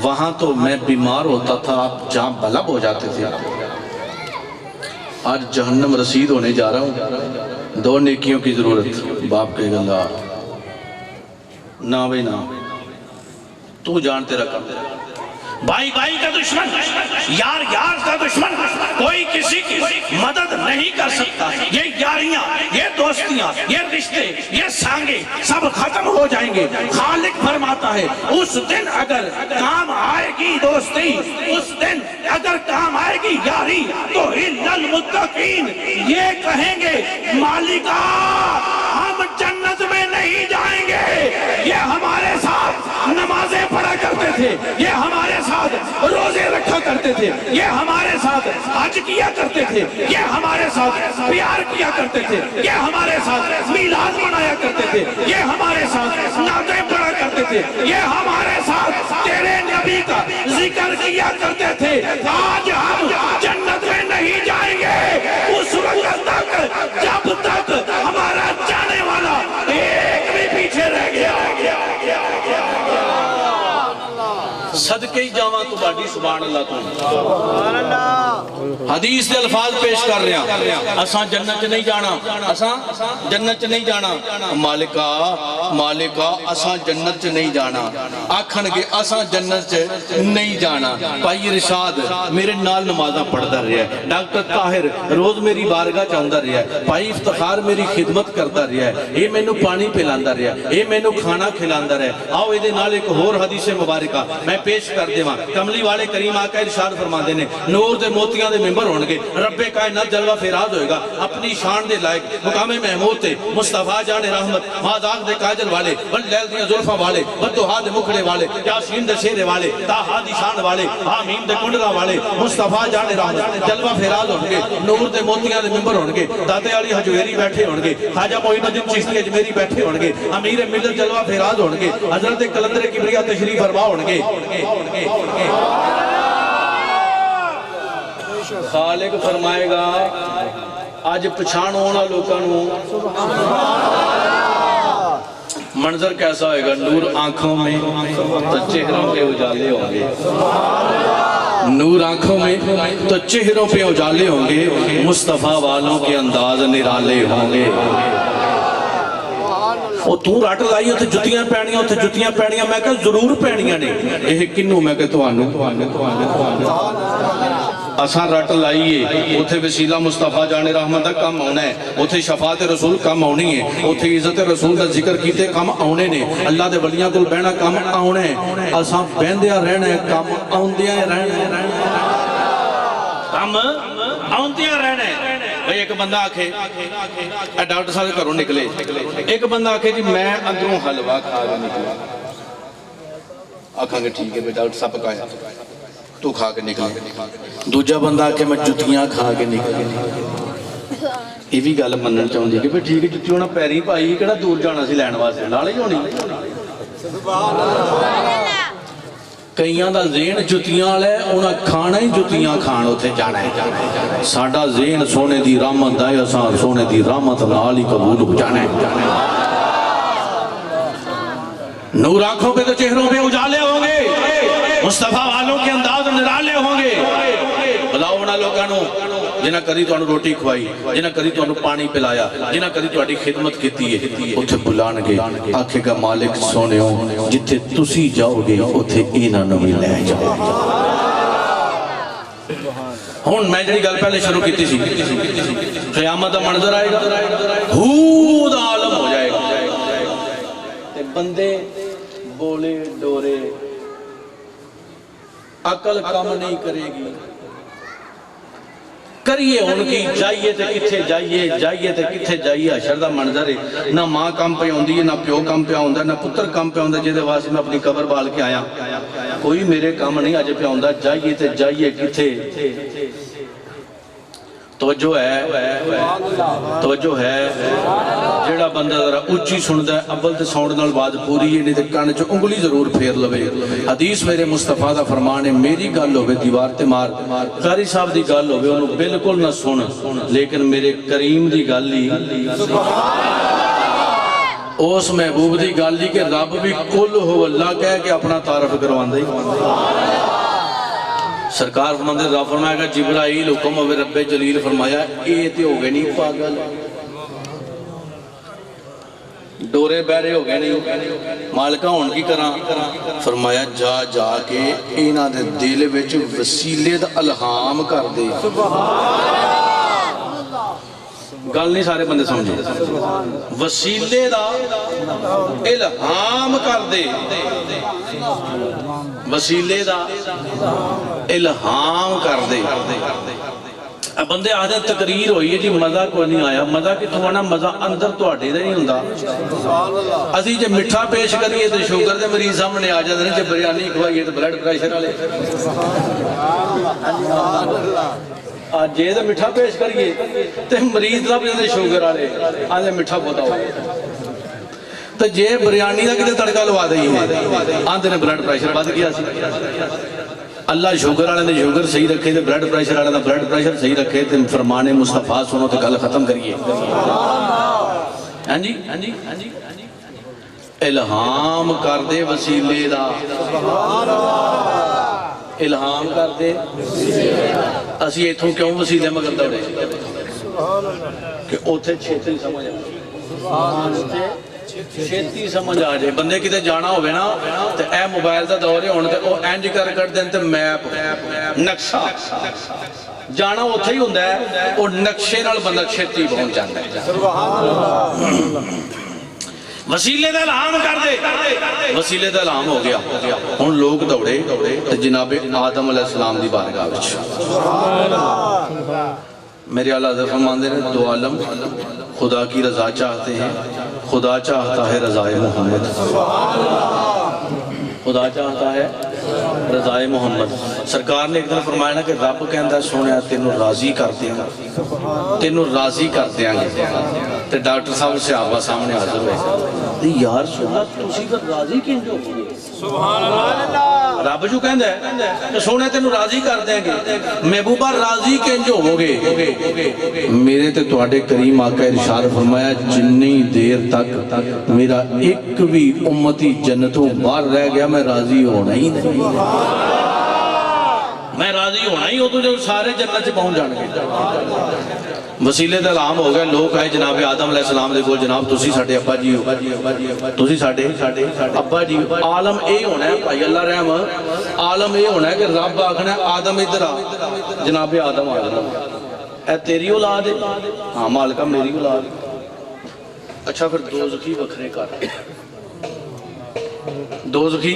وہاں تو میں بیمار ہوتا تھا, آپ جہاں بلب ہو جاتے تھے, آج جہنم رسید ہونے جا رہا ہوں, 2 نیکیوں کی ضرورت. باپ کہے گا نہ بھائی نہ, تو جانتے رکھا. بھائی بھائی کا دشمن, یار یار کا دشمن, کوئی کسی کی مدد نہیں کر سکتا. یہ یاریاں, یہ دوستیاں, یہ رشتے, یہ سانگے سب ختم ہو جائیں گے. خالق فرماتا ہے اس دن اگر کام آئے گی دوستی, اس دن اگر کام آئے گی یاری, تو الا المتقین یہ کہیں گے مالکا ہم جنت میں نہیں جائیں گے. یہ ہمارے ساتھ نمازیں پڑھا کرتے تھے, یہ ہمارے ساتھ روزے رکھا کرتے تھے, یہ ہمارے ساتھ حج کیا کرتے تھے, یہ ہمارے ساتھ پیار کیا کرتے تھے, یہ ہمارے ساتھ میلاد منایا کرتے تھے, یہ ہمارے ساتھ نعتیں پڑھا کرتے تھے, یہ ہمارے ساتھ تیرے نبی کا ذکر کیا کرتے تھے. آج ہم جنت میں نہیں جائیں گے اس وقت تک جب تک ہمارا جانے والا ایک بھی پیچھے رہ گیا. صدقے ہی جاواں تو باڈی سبحان اللہ تو حدیث دے الفاظ پیش کر رہے ہیں. اساں جنت چ نہیں جانا, اساں جنت چ نہیں جانا. مالکا اساں جنت چ نہیں جانا. آکھن گے اساں جنت چ نہیں جانا. بھائی ارشاد میرے نال نمازاں پڑھدا رہیا ہے, ڈاکٹر طاہر روز میری بارگاہ چ آندا رہیا ہے, بھائی افتخار میری خدمت کرتا رہیا ہے, اے مینوں پانی پلاندا رہیا ہے, اے مینوں کھانا کھلاندا رہیا ہے. آؤ اے دے نال ایک ہور حدیث مبارکہ میں پیش کر دیواں. کملی والے کریم آقا ارشاد فرماندے نے, نور دے موتیاں دے ممبر ہون گے, رب کائنات جلوہ فراز ہوئے گا, اپنی شان دے لائق مقام محمود تے مصطفیٰ جان رحمت, ماداغ دے کاجل والے, واللیل دیاں زلفہ والے, والدہا دے مکھڑے والے, یاسین دے شیر والے, تاہا دی شان والے, حامیم دے کنڈلا والے, مصطفیٰ جان رحمت جلوہ فراز ہون گے, نور دے موتیاں دے ممبر ہون گے, دادے علی حجویری بیٹھے ہون گے, خواجہ معین الدین چشتی اجمیری بیٹھے ہون گے, امیر ملت جلوہ فراز ہون گے, حضرت کلندر کبریہ تشریف فرما ہون گے. خالق فرمائے گا آج پچھان ہونا لوکانوں منظر کیسا ہوئے گا. نور آنکھوں میں تو چہروں پہ اجالے ہوں گے, نور آنکھوں میں تو چہروں پہ اجالے ہوں گے, مصطفیٰ والوں کے انداز نرالے ہوں گے. وہ تو رٹ لائی ہوتے جتیاں پینیاں, میں کہا ضرور پینیاں نے, یہ کنوں میں کہا توانو. اساں رٹ لائیے اوتھے وسیلہ مصطفیٰ جان رحمت دا کم آنا ہے، اوتھے شفاعت رسول کم آنی ہے، اوتھے عزت رسول دا ذکر کیتے کم آنے نے، اللہ دے ولیاں کول بہنا کم آنا ہے، اساں بہندیاں رہنا ہے کم آندیاں رہنا ہے، کم آندیاں رہنا ہے۔ بھئی ایک بندہ آکھے ڈاکٹر صاحب گھروں نکلے، ایک بندہ آکھے جی میں اندروں حلوہ کھا کے نکلا، آکھاں گے ٹھیک ہے بھئی ڈاکٹر صاحب پکایا تو کھا کے نکلا، دوجا بندہ آکھے میں جتیاں کھا کے نکلا، یہ بھی گل منن چاہندی کہ بھئی ٹھیک ہے جتی ہونا پیری پائی کیڑا دور جانا سی لین واسطے نال ہی ہونی، کئیاں دا ذہن جتیاں والا ہے انہاں کھانا ہی جتیاں کھان اوتھے جانا ہے، ساڈا ذہن سونے دی رحمت دا ہے، اساں سونے دی رحمت نال ہی قبول ہو جانا ہے۔ نور آنکھوں پہ تو چہروں پہ اجالے ہوں گے، مصطفیٰ والوں کے انداز نرالے ہوں گے، بلاؤ انہاں لوگوں جنہاں کدی تانوں روٹی کھوائی، جنہاں کدی تانوں پانی پلایا، جنہاں کدی تہاڈی خدمت کیتی ہے، اوتھے بلان گے، آکھے گا مالک سونےو جتھے تسی جاؤ گے اوتھے انہاں نوں بھی لے جاؤ۔ ہن میں جڑی گل پہلے شروع کیتی سی، قیامت دا منظر آئے گا، حود عالم ہو جائے گا، تے بندے بولے ڈورے، عقل کام نہیں کرے گی، کریے ان کی جائیے تے کتھے جائیے، جائیے تے کتھے جائیے، حشر دا منظر ہے، نہ ماں کام پہ ہوندی ہے، نہ پیو کام پہ ہوندہ ہے، نہ پتر کام پہ ہوندہ ہے، جیدے واسے میں اپنی قبر بال کے آیا، کوئی میرے کام نہیں آج پہ ہوندہ، جائیے تے جائیے کتھے، توجہ ہے، جیڑا بندہ ذرا اچھی سندہ ہے، اول تے ساؤنڈ نال آواز پوری ہے، نہیں تے کان چو انگلی ضرور پھیر لوے، حدیث میرے مصطفیٰ دا فرمان ہے، میری گل ہوئے دیوار تے مار، قاری صاحب دی گل ہوئے انہوں بالکل نہ سن، لیکن میرے کریم دی گل لی، اس محبوب دی گل لی کہ رب بھی کل ہو اللہ کہہ کہ اپنا تعارف کروان دے، سرکار فرماندے رب فرمایا کہ جبرائیل حکم ہوئے رب جلیل فرمایا اے تے ہو گئے نہیں پاگل، ڈورے بیرے ہو گئے نہیں، مالکہ ہون کی کران، فرمایا جا جا کے اینا دے دل وچ وسیلے دا الہام کر دے، گل نہیں سارے بندے سمجھے، وسیلے دا الہام کر دے، وسیلے دا الہام کر دے۔ اب بندے آدھے تقریر ہوئی ہے جی مزہ کوئی نہیں آیا، مزہ کی تو آنا مزہ اندر تو آٹے دے نہیں ہوندہ، اسی جے مٹھا پیش کریے تو شوگر دے مریض سامنے آ جاتے ہیں، جے بریانی کھوائیے تو بلڈ پریشر والے، آج جے تو مٹھا پیش کریے تو مریض لب جاتے شوگر والے آدھے مٹھا بہتا ہو، تو جے بریانی دا کتے تڑکا لوا دئی ہے آدھے نے بلڈ پریشر بات کیا سی، اللہ شوگر والے نے شوگر صحیح رکھے تے بلڈ پریشر والے دا بلڈ پریشر صحیح رکھے تے فرمان مصطفیٰ سنو تے گل ختم کریے، ہاں جی الہام کر دے وسیلے دا، الہام کر دے، اسی ایتھوں کیوں وسیلے مگر دوڑے کہ اوتھے چھیتی سمجھ آئے، چھیتی سمجھ آ جائے، بندے کتے جانا ہوئے نا تے اے موبائل دا دور ہے ہونے تے او اینج کر دیں تے میپ نقشہ جانا اوتھے ہی ہوندہ ہے، او نقشے نال بندہ چھیتی پہنچ جاندہ ہے، وسیلے دا الہام کر دے، وسیلے دا الہام ہو گیا، ان لوگ دوڑے تو جناب آدم علیہ السلام دی بارگاہ وچ، میرے اللہ حضرت فرماندے نے دو عالم خدا کی رضا چاہتے ہیں، خدا چاہتا ہے رضائے محمد، خدا چاہتا ہے رضائے محمد، سرکار نے ایک دن فرمایا نا کہ رب کہندہ سونے تینوں راضی کر دیں گا، تینوں راضی کر دیں گے، تے ڈاکٹر صاحب صحابہ سامنے حاضر ہوئے، یار سننا تسی کر راضی کیوں جو ہوگی، سبحان اللہ، رب جو کہندہ ہے کہ سونے تینوں راضی کر دیں گے، محبوبہ راضی کیوں جو ہوگے، میرے تے تواڈے کریم آقا ارشاد فرمایا جنی دیر تک میرا ایک بھی امتی جنتوں باہر رہ گیا میں راضی ہونا ہی نہیں، میں راضی ہونا ہی ادو جب سارے جنت چ پہنچ جان گے وسیلے دا اعلان ہو گیا لوگ آئے جناب آدم علیہ السلام دے کول جناب تسی ساڈے ابا جی ہو تسی ساڈے ابا جی عالم اے ہونا ہے بھائی اللہ رحم عالم اے ہونا ہے کہ رب آکھنا ہے آدم ادھر آ جناب آدم آ جانا اے تیری اولاد ہے ہاں مالکہ میری اولاد ہے اچھا پھر دوزخی وکھرے کر دوزخی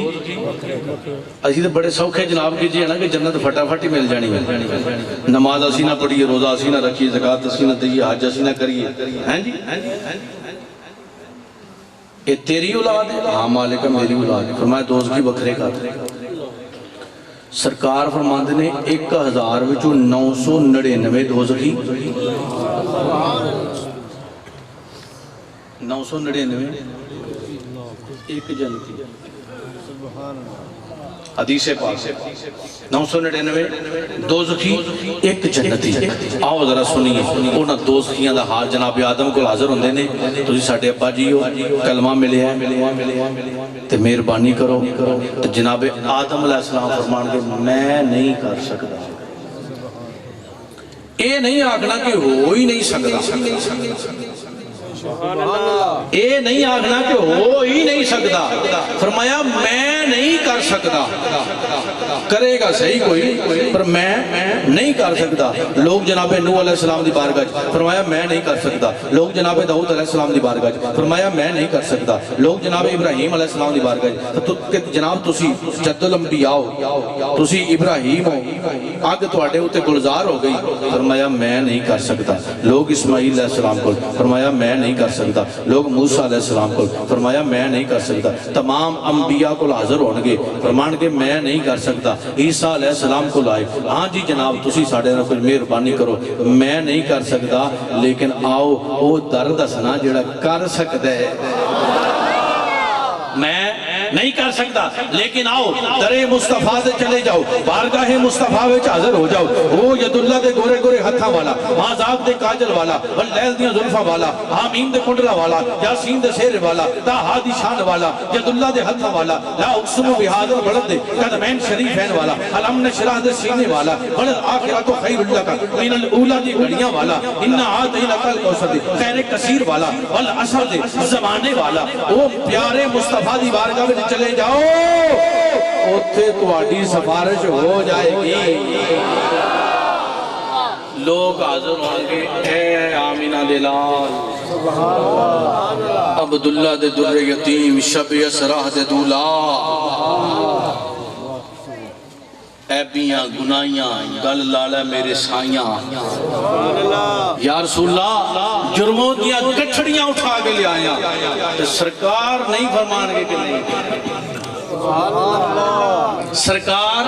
اسی تو بڑے سوکھے جناب کیجئے ہے نا کہ جنت فٹافٹ ہی مل جانی ہے نماز اسی نہ پڑھیے روزہ اسی نہ رکھیے زکاة اسی نہ دیئے حج اسی نہ کریے ہیں جی اے تیری اولاد ہے ہاں مالکہ میری اولاد ہے فرمایا دوزخی وکھرے کر سرکار فرماندے نے 1000 وچوں 999 دوزخی 999 ایک جنتی حدیث پاک 999 دوزخی ایک جنتی آؤ ذرا سنیے انہاں دوزخیاں دا حال جناب آدم کو حاضر ہوندے نے تسی ساڈے ابا جی ہو کلمہ ملیا ہے تے مہربانی کرو تے جناب آدم علیہ السلام فرمان کے میں نہیں کر سکتا اے نہیں آکھنا کہ ہو ہی نہیں سکتا اے نہیں آگنا کہ ہو ہی نہیں سکتا فرمایا میں نہیں کر سکتا کرے گا صحیح کوئی پر میں نہیں کر سکتا لوگ جناب نوح علیہ السلام دی بارگاہ فرمایا میں نہیں کر سکتا لوگ جناب داؤد علیہ السلام دی بارگاہ فرمایا میں نہیں کر سکتا لوگ جناب ابراہیم علیہ السلام دی بارگاہ جناب تسی جد الانبیاء ہو تسی ابراہیم ہو آگ تواڈے اوتے گلزار ہو گئی فرمایا میں نہیں کر سکتا لوگ اسماعیل علیہ السلام کو فرمایا میں نہیں کر سکتا لوگ موسیٰ علیہ السلام کو فرمایا میں نہیں کر سکتا تمام انبیاء کو حاضر ہونگے فرمان کے میں نہیں کر سکتا عیسیٰ علیہ السلام کو لائے ہاں جی جناب تسی ساڑھے نہ کچھ مہربانی کرو میں نہیں کر سکتا لیکن آؤ او درد اسنا جڑا کر سکتا ہے میں نہیں کر سکتا لیکن آؤ در مصطفیٰ سے چلے جاؤ بارگاہ مصطفیٰ وچ حاضر ہو جاؤ او ید اللہ دے گورے گورے ہتھاں والا مازاق دے کاجل والا واللیل دیاں ظلفہ والا حامیم دے کنڈلا والا یاسین دے سیر والا تاہا دی شان والا ید اللہ دے ہتھاں والا لا اقسم بہادر بلد دے قدمین شریفین والا علم نشرح دے سینے والا بلد آخرات و خیر اللہ کا من الاولا دی گھڑیاں والا انہا آتینا کل کوسر دے خیر کثیر والا والعصر دے زمانے والا او پیارے مصطفیٰ دی بارگاہ میں چلے جاؤ اوتھے تواڈی سفارش ہو جائے گی لوگ حاضر ہوں گے اے آمینہ دلال عبداللہ دے در یتیم شب اسراہ دے دولا ایبیاں گناہیاں گل لالا میرے سائیاں یا رسول اللہ جرموں دیا گٹھڑیاں اٹھا کے لے آیا سرکار نہیں فرمان گے کہ نہیں سرکار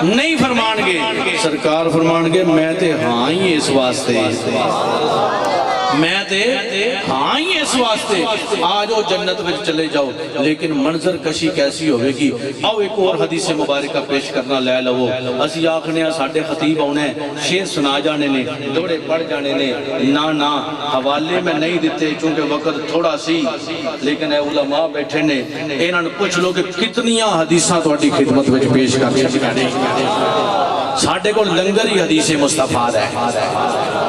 نہیں فرمان گے سرکار فرمان گے میں تے ہاں ہی اس واسطے میں تے ہاں ہی اس واسطے آجو جنت میں چلے جاؤ لیکن منظر کشی کیسی ہوئے گی آؤ ایک اور حدیث مبارکہ پیش کرنا لے لو اسی آنکھنے ساڑھے خطیب ہونے شیر سنا جانے نے دوڑے پڑھ جانے نے نا حوالے میں نہیں دیتے چونکہ وقت تھوڑا سی لیکن اے علماء بیٹھے نے انہوں نے پوچھ لو کہ کتنیاں حدیثاں تو اٹھی خدمت میں پیش کرنے ساڑھے کو لنگر ہی حدیث مصطفیٰ ہے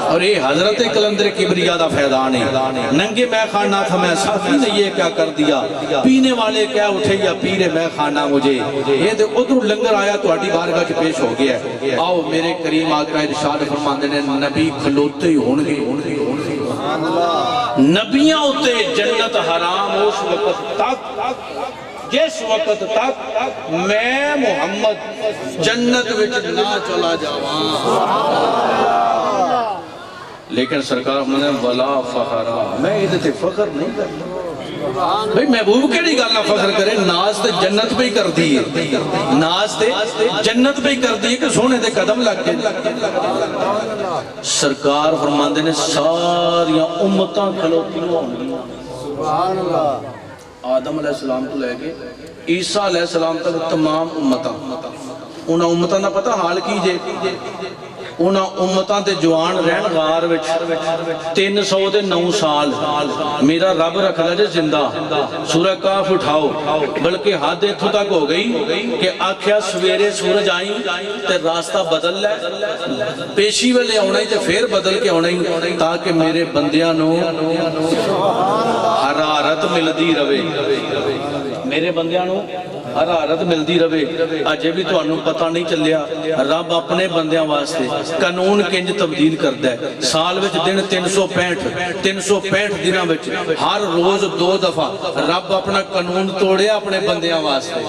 اور یہ حضرت قلندر کبریہ دا فیضان ہے ننگے میں خانہ تھا میں ساتھی نے یہ کیا کر دیا پینے والے کیا اٹھے یا پیرے میں خانہ مجھے یہ دے ادھر لنگر آیا تو اٹھی بارگاہ کے پیش ہو گیا ہے آؤ میرے کریم آقا ارشاد فرماندے نے نبی کھلوتے ہی ہونگے نبیاں ہوتے جنت حرام اس وقت تک جس وقت تک میں محمد جنت وچ نہ چلا جاواں لیکن سرکار میں نے ولا فخرا میں ادھے فخر نہیں کرتا بھئی محبوب کیڑی گل نہ فخر کرے ناز تے جنت پہ ہی کر دیئے ناز تے جنت پہ ہی کر دیئے کہ سونے دے قدم لگ کے سرکار فرماندے نے ساریاں امتاں کھلوتیاں ہوں سبحان اللہ آدم علیہ السلام کو لے کے عیسیٰ علیہ السلام تک تمام امتاں انہاں امتاں نہ پتہ حال کیجئے انہاں امتاں تے جوان رہن غار وچ 309 سال میرا رب رکھدا جے زندہ سورہ کاف اٹھاؤ بلکہ حد اتھوں تک ہو گئی کہ آکھیا سویرے سورج آئیں تے راستہ بدل لے پیشی ویلے آنا ہی تے پھر بدل کے آنا ہی تاکہ میرے بندیاں نو حرارت ملدی رہے میرے بندیاں نو حرارت ملدی رہے اجے بھی تانوں پتہ نہیں چلیا رب اپنے بندیاں واسطے قانون کنج تبدیل کردا ہے سال وچ دن 365 دناں وچ ہر روز 2 دفعہ رب اپنا قانون توڑیا اپنے بندیاں واسطے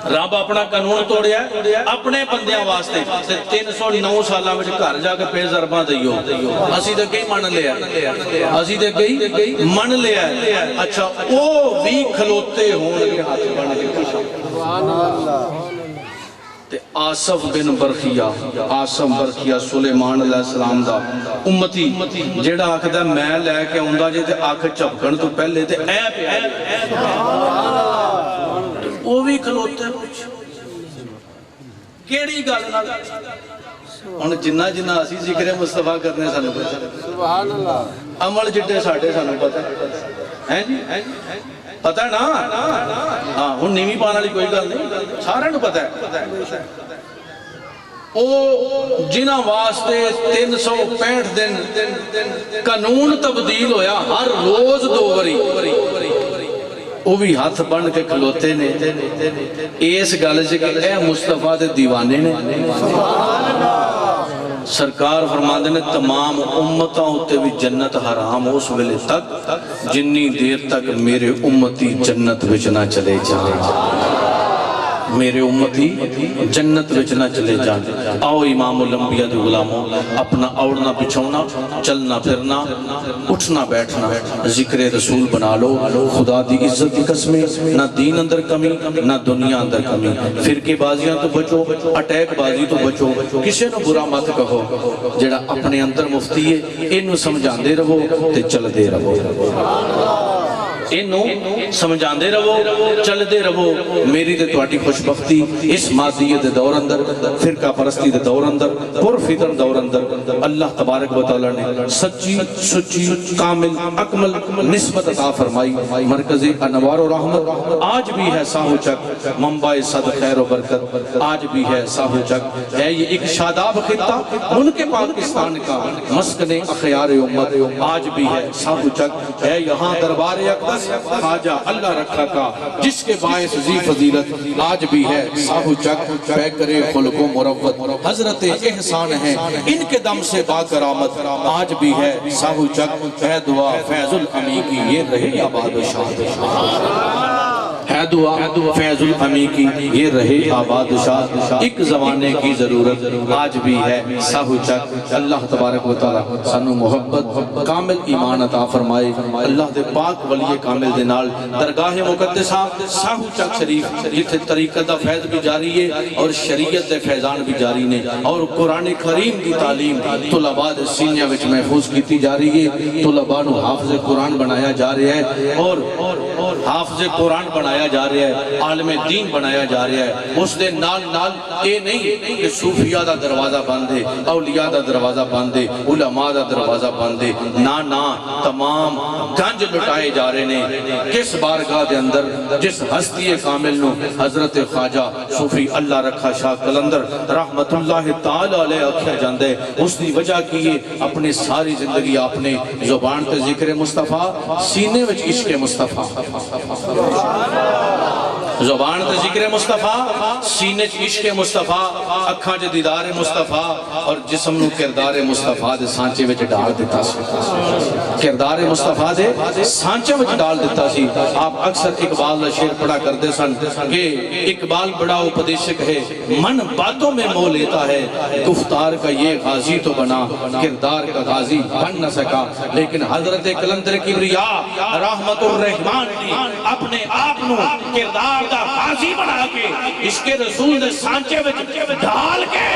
رب اپنا قانون توڑیا اپنے بندیاں واسطے 309 سالاں وچ گھر جا کے پے ضرباں دئیو اسی تے کئی من لیا اسی تے کئی من لیا اچھا او بھی کھلوتے ہون کے ہاتھ بن کے سبحان اللہ تے آصف بن برخیہ سلیمان علیہ السلام دا امتی جیڑا آکھدا میں لے کے آوندا جے تے اکھ چپکن تو پہلے تے اے پیا وہ بھی کھلوتے پوچھ کیڑی گل نال ہن جنہ جنہ اسی ذکر مصطفیٰ کرنے سانوں پتہ سبحان اللہ عمل جڈے ساڈے سانوں پتہ ہے جی پتہ ہے نا ہاں ہن نیوی پان والی کوئی گل نہیں سارے نوں پتہ ہے او جنہ واسطے 365 دن قانون تبدیل ہویا ہر روز 2 باری وہ بھی ہاتھ بن کے کھلوتے نے اس گل سے کہ اے مصطفیٰ دے دیوانے نے سرکار فرماندے نے تمام امتاں ہوتے بھی جنت حرام اس ویلے تک جنی دیر تک میرے امتی جنت وچ نہ چلے جائیں میرے امتی جنت وچ نہ چلے جان آؤ امام الانبیاء دے غلاموں اپنا اوڑنا بچھونا چلنا پھرنا اٹھنا بیٹھنا ذکر رسول بنا لو خدا دی عزت کی قسمیں نہ دین اندر کمی نہ دنیا اندر کمی فرقے بازیاں تو بچو اٹیک بازی تو بچو کسے نو برا مت کہو جڑا اپنے اندر مفتی ہے اینو سمجھاندے رہو تے چلدے رہو اینو سمجھاندے رہو چل دے رہو میری تے تواڈی خوشبختی اس مادیت دے دور اندر فرقہ پرستی دے دور اندر پر فتن دور اندر اللہ تبارک و تعالی نے سچی سچی کامل اکمل نسبت عطا فرمائی مرکز انوار و رحمت آج بھی ہے ساہو چک منبع صد خیر و برکت آج بھی ہے ساہو چک ہے یہ ایک شاداب خطہ ملک پاکستان کا مسکن اخیار امت آج بھی ہے ساہو چک ہے یہاں دربار اقدس خواجہ اللہ رکھا کا جس کے باعث ذی فضیلت آج بھی ہے ساہو چک پیکر خلق و مروت حضرت احسان ہے ان کے دم سے باکرامت آج بھی ہے ساہو چک ہے دعا فیض الامی کی یہ رہے آباد و شاد ہے دعا فیض الامی کی یہ رہے آباد و شاد ایک زمانے کی ضرورت آج بھی ہے ساہو چک اللہ تبارک و تعالی سانو محبت کامل ایمان عطا فرمائے اللہ دے پاک ولی کامل دے نال درگاہ مقدسہ ساہو چک شریف جتھے طریقت دا فیض بھی جاری ہے اور شریعت دے فیضان بھی جاری نے اور قرآن کریم کی تعلیم طلباء دے سینیہ وچ محفوظ کیتی جا رہی ہے طلباء نو حافظ قرآن بنایا جا رہا ہے اور حافظ قرآن بنایا جا رہا ہے عالم دین بنایا جا رہا ہے اس دے نال نال اے نہیں کہ صوفیاء دا دروازہ باندھے اولیاء دا دروازہ باندھے علماء دا دروازہ باندھے نا تمام گنج لٹائے جا رہے نے کس بارگاہ دے اندر جس ہستی کامل نو حضرت خواجہ صوفی اللہ رکھا شاہ قلندر رحمت اللہ تعالی علیہ اکھیا جاندے اس دی وجہ کی اپنی ساری زندگی آپ نے زبان تے ذکر مصطفیٰ سینے وچ عشق مصطفیٰ زبان تے ذکر مصطفیٰ سینے چ عشق مصطفیٰ اکھاں چ دیدار مصطفیٰ اور جسم نو کردار مصطفیٰ دے سانچے وچ ڈال دیتا سی کردار مصطفیٰ دے سانچے وچ ڈال دیتا سی آپ اکثر اقبال دا شعر پڑھا کرتے سن کہ اقبال بڑا اپدیشک ہے من باتوں میں مو لیتا ہے گفتار کا یہ غازی تو بنا کردار کا غازی بن نہ سکا لیکن حضرت قلندر کبریا رحمت الرحمن نے اپنے آپ نو کردار دا غازی بنا کے اس کے رسول دے سانچے وچ ڈال کے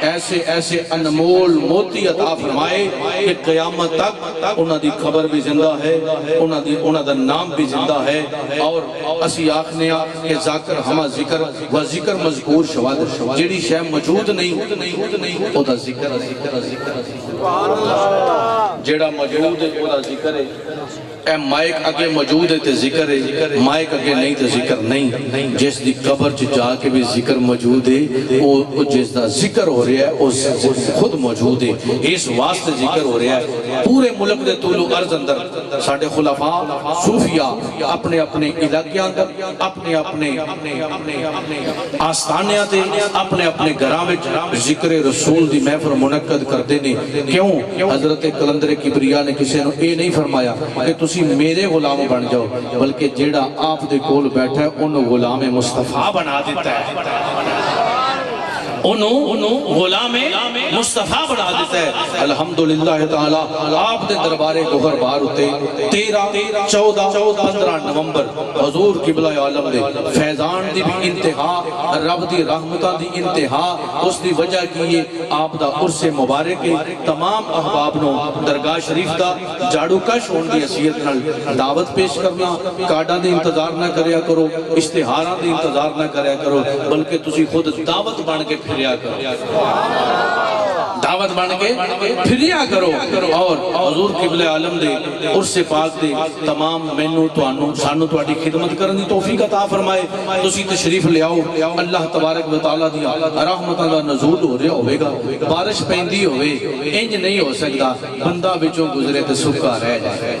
ایسے ایسے انمول موتی عطا فرمائے کہ قیامت تک انہاں دی خبر بھی زندہ ہے، انہاں دا نام بھی زندہ ہے، اور اسی آکھنے کہ ذاکر ہما ذکر و ذکر مذکور شواد جیڑی شے موجود نہیں او دا ذکر جیڑا موجود ہے او دا ذکر ہے۔ اے مائک اگے موجود ہے تے ذکر ہے، مائک اگے نہیں تے ذکر نہیں۔ جس دی قبر چ جا کے بھی ذکر موجود ہے، او جس دا ذکر ہو رہا ہے اس خود موجود ہے۔ اس واسطے ذکر ہو رہا ہے۔ پورے ملک دے طول و عرض اندر ساڈے خلفاء صوفیاء اپنے اپنے علاقیاں اندر اپنے آستانیاں تے اپنے اپنے گھراں وچ ذکر رسول دی محفل منعقد کرتے نے۔ کیوں؟ حضرت کلندر کبریا نے کسی نے یہ نہیں فرمایا کہ تسی میرے غلام بن جاؤ، بلکہ جیڑا آپ دے کول بیٹھا ہے انہوں غلام مصطفیٰ بنا دیتا ہے، انہوں غلام مصطفیٰ بنا دیتا ہے۔ الحمدللہ تعالی آپ دے دربارے گوھر بار ہوتے 13 14 15 نومبر حضور قبلہ عالم دے فیضان دی بھی انتہا، رب دی رحمتہ دی انتہا، اس دی وجہ کی آپ دا عرص مبارک تمام احباب نو درگاہ شریف دا جاڑو کش ہون دی حیثیت نال دعوت پیش کرنا۔ کارڈاں دی انتظار نہ کریا کرو، اشتہاراں دی انتظار نہ کریا کرو، بلکہ تسی خود دعوت بن کے پھریا کرو، دعوت بن کے پھریا کرو۔ اور حضور قبلہ عالم دے عرص پاک دے تمام مینوں توانوں سانوں تواڈی خدمت کرن دی توفیق عطا فرمائے۔ تسی تشریف لے آؤ، اللہ تبارک و تعالی دی رحمتاں دا نزول ہو رہا ہوے گا، بارش پیندی ہوے، انج نہیں ہو سکدا بندہ وچوں گزرے تے سکا رہ جائے۔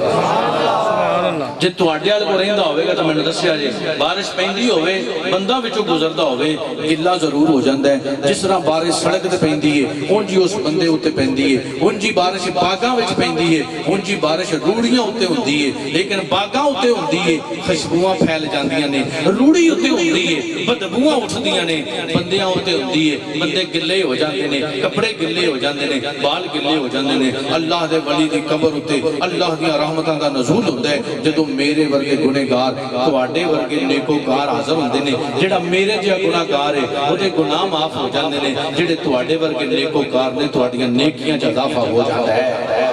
جے تواڈے وال کو رہندا ہوے گا تے مینوں دسیا جے، بارش پیندی ہوے بندہ وچوں گزردا ہوے گلا ضرور ہو جاندا ہے۔ جس طرح بارش سڑک تے پیندی ہے اون جی اس بندے اوتے پیندی ہے، اون جی بارش باغاں وچ پیندی ہے، اون جی بارش روڑیاں اوتے ہوندی ہے، لیکن باغاں اوتے ہوندی ہے خوشبوواں پھیل جاندیاں نے، روڑی اوتے ہوندی ہے بدبوواں اٹھدیاں نے، بندیاں اوتے ہوندی ہے بندے گلے ہو جاندے نے، کپڑے گلے ہو جاندے نے، بال گلے ہو جاندے نے۔ اللہ دے ولی دی قبر اوتے اللہ دی رحمتاں دا نزول ہوندا ہے۔ جدوں میرے ورگے گنہگار تواڈے ورگے نیکوکار حاضر ہوندے نے، جڑا میرے جہا گناہگار ہے اودے گناہ معاف ہو جاندے نے، جڑے تواڈے ورگے نیکوکار نے تواڈیاں نیکیاں چ اضافہ ہو جاتا ہے۔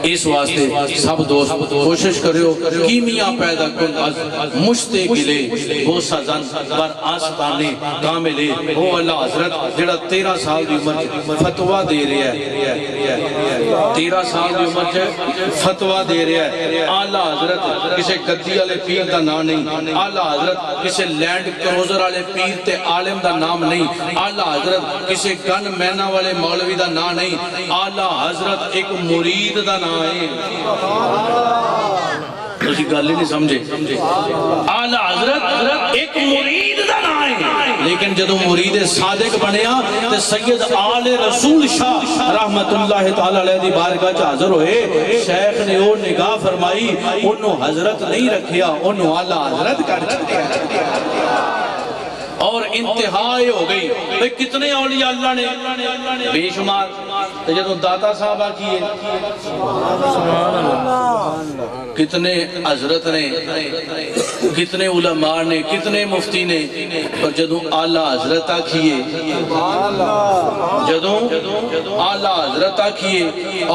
اس واسطے سب دوست کوشش کریو کیمیا پیدا کن از مشت گلے بوسا زن بر آستانے کاملے۔ وہ اللہ حضرت جڑا 13 سال دی عمر فتوہ دے رہا ہے، 13 سال دی عمر فتوہ دے رہا ہے۔ اعلیٰ حضرت کسے گدی والے پیر دا نام نہیں، اعلیٰ حضرت کسے لینڈ کروزر والے پیر تے عالم دا نام نہیں، اعلیٰ حضرت کسے گن مینا والے مولوی دا نام نہیں، اعلیٰ حضرت ایک مرید دا نام ہے۔ تسی گل ہی نہیں سمجھے، اعلیٰ حضرت ایک مرید دا نام ہے، لیکن جدو مرید صادق بنیا تے سید آل رسول شاہ رحمت اللہ تعالی علیہ دی بارگاہ چ حاضر ہوئے۔ شیخ نے وہ نگاہ فرمائی، انہوں حضرت نہیں رکھیا، انہوں اعلیٰ حضرت کر چھڑیا، اور انتہائی ہو گئی۔ بھئی کتنے اولیاء اللہ نے بے شمار، تو جدو داتا صاحبہ کیے کتنے حضرت نے، کتنے علماء نے، کتنے مفتی نے، پر جدو اعلیٰ حضرت آکھیے، جدو اعلیٰ حضرت آکھیے،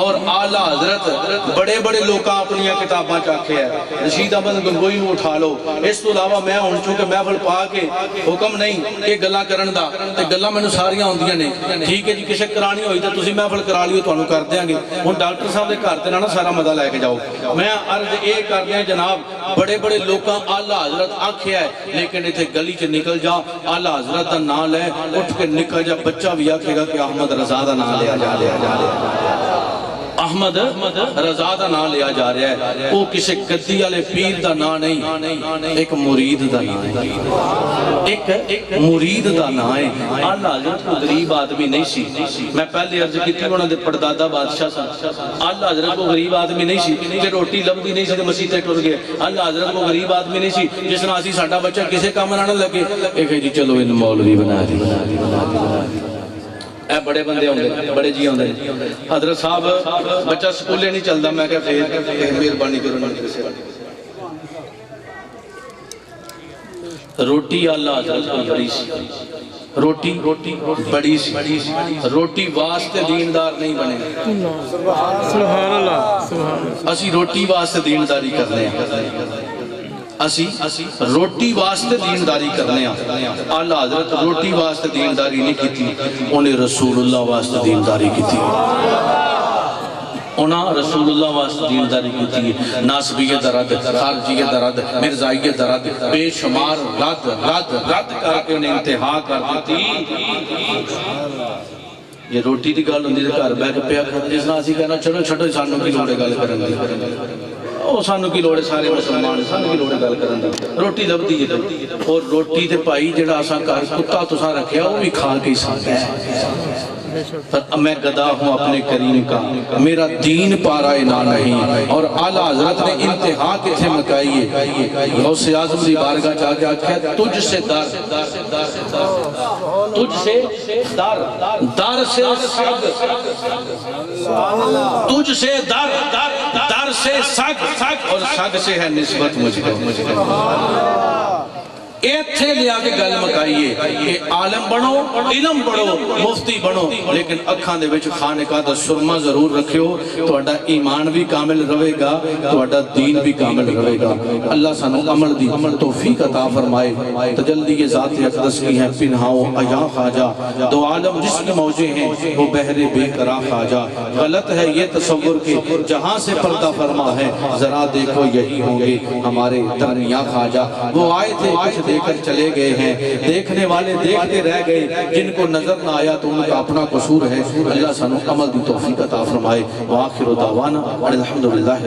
اور اعلیٰ حضرت بڑے بڑے لوکاں اپنی کتاباں چاکھے ہیں۔ رشید احمد گنگوئی کو اٹھا لو، اس تو علاوہ میں ہوں چونکہ محفل پا کے حکم نہیں کہ گلاں کرن دا، تے گلاں مینوں ساریاں ہوندیاں نے، ٹھیک ہے جی کسے کرانی ہوئی تے تسی محفل کرا لیو، تانوں کر دیاں گے۔ ہن ڈاکٹر صاحب دے گھر تے نہ سارا مزہ لے کے جاؤ۔ میں عرض اے کر دیا جناب، بڑے بڑے لوکاں اعلیٰ حضرت آکھیا ہے، لیکن ایتھے گلی چ نکل جا اعلیٰ حضرت دا نام لے، اٹھ کے نکل جا، بچہ بھی آکھے گا کہ احمد رضا دا نام لیا جا رہا، احمد رضا دا نام لیا جا رہا ہے۔ وہ کسی گدی والے پیر دا نام نہیں، ایک مرید دا نام ہے، ایک مرید دا نام ہے۔ اعلیٰ حضرت کو غریب آدمی نہیں سی، میں پہلے عرض کی تھی انہوں نے پردادا بادشاہ سن، اعلیٰ حضرت کو غریب آدمی نہیں سی کہ روٹی لبدی نہیں سی تو مسیح تے ٹر گئے۔ اعلیٰ حضرت کو غریب آدمی نہیں سی جس طرح اسی ساڈا بچہ کسے کام نہ لگے ایک جی چلو ان مولوی بنا دی، اے بڑے بندے ہوندے، بڑے جی ہوندے۔ حضرت صاحب بچہ سکولے نہیں چلدا، میں کہا پھر مہربانی کرو نہ کسے روٹی اعلیٰ حضرت کو بڑی سی، روٹی بڑی سی روٹی واسطے دیندار نہیں بنے سبحان اللہ اسی روٹی واسطے دینداری کرنے ہیں اسی روٹی واسطے دینداری کرنے ہیں آلہ حضرت روٹی واسطے دینداری نہیں کی تھی انہیں رسول اللہ واسطے دینداری کی تھی انہاں رسول اللہ واسطے دینداری کی تھی ناسبیت رد خارجیت رد مرزائیت رد بے شمار رد کر کے انہیں انتہا کر دیتی یہ روٹی دی گل ہوندی تے گھر بیٹھ کے پیا کھاتے جس نال اسی کہنا چلو چھڈو سانوں کی لوڑ ہے گل کرن دی او سانوں کی لوڑ ہے سارے مسلمان سانوں کی لوڑ ہے گل کرن دی روٹی لبدی ہے اور روٹی تے بھائی جڑا اساں گھر کتا تساں رکھیا وہ بھی کھا کے ہی ساندا ہے پر میں گدا ہوں اپنے کریم کا میرا دین پارا انا نہیں اور اعلیٰ حضرت نے انتہا کتھے مکائی ہے غوث اعظم دی بارگاہ جا کے آکھیا تجھ سے در تجھ سے در سے سگ تجھ سے در سے سگ اور سگ سے ہے نسبت مجھ کو ایتھے لیا کے گل مکائیے کہ عالم بنو علم بڑھو مفتی بنو لیکن اکھاں دے وچ خانے کا دا سرما ضرور رکھیو تہاڈا ایمان بھی کامل رہے گا تہاڈا دین بھی کامل رہے گا اللہ سانو عمل دی توفیق عطا فرمائے تجلی ذات اقدس کی ہیں پنہاؤ ایا خواجہ دو عالم جس کے موجے ہیں وہ بحر بے قرار خواجہ غلط ہے یہ تصور کہ جہاں سے پردہ فرما ہے ذرا دیکھو یہی ہوں گے ہمارے درمیان خواجہ وہ آئے تھے کچھ دے کر چلے گئے ہیں دیکھنے والے دیکھتے رہ گئے جن کو نظر نہ آیا تو ان کا اپنا قصور ہے اللہ سانو عمل دی توفیق عطا فرمائے وآخر دعوانا الحمدللہ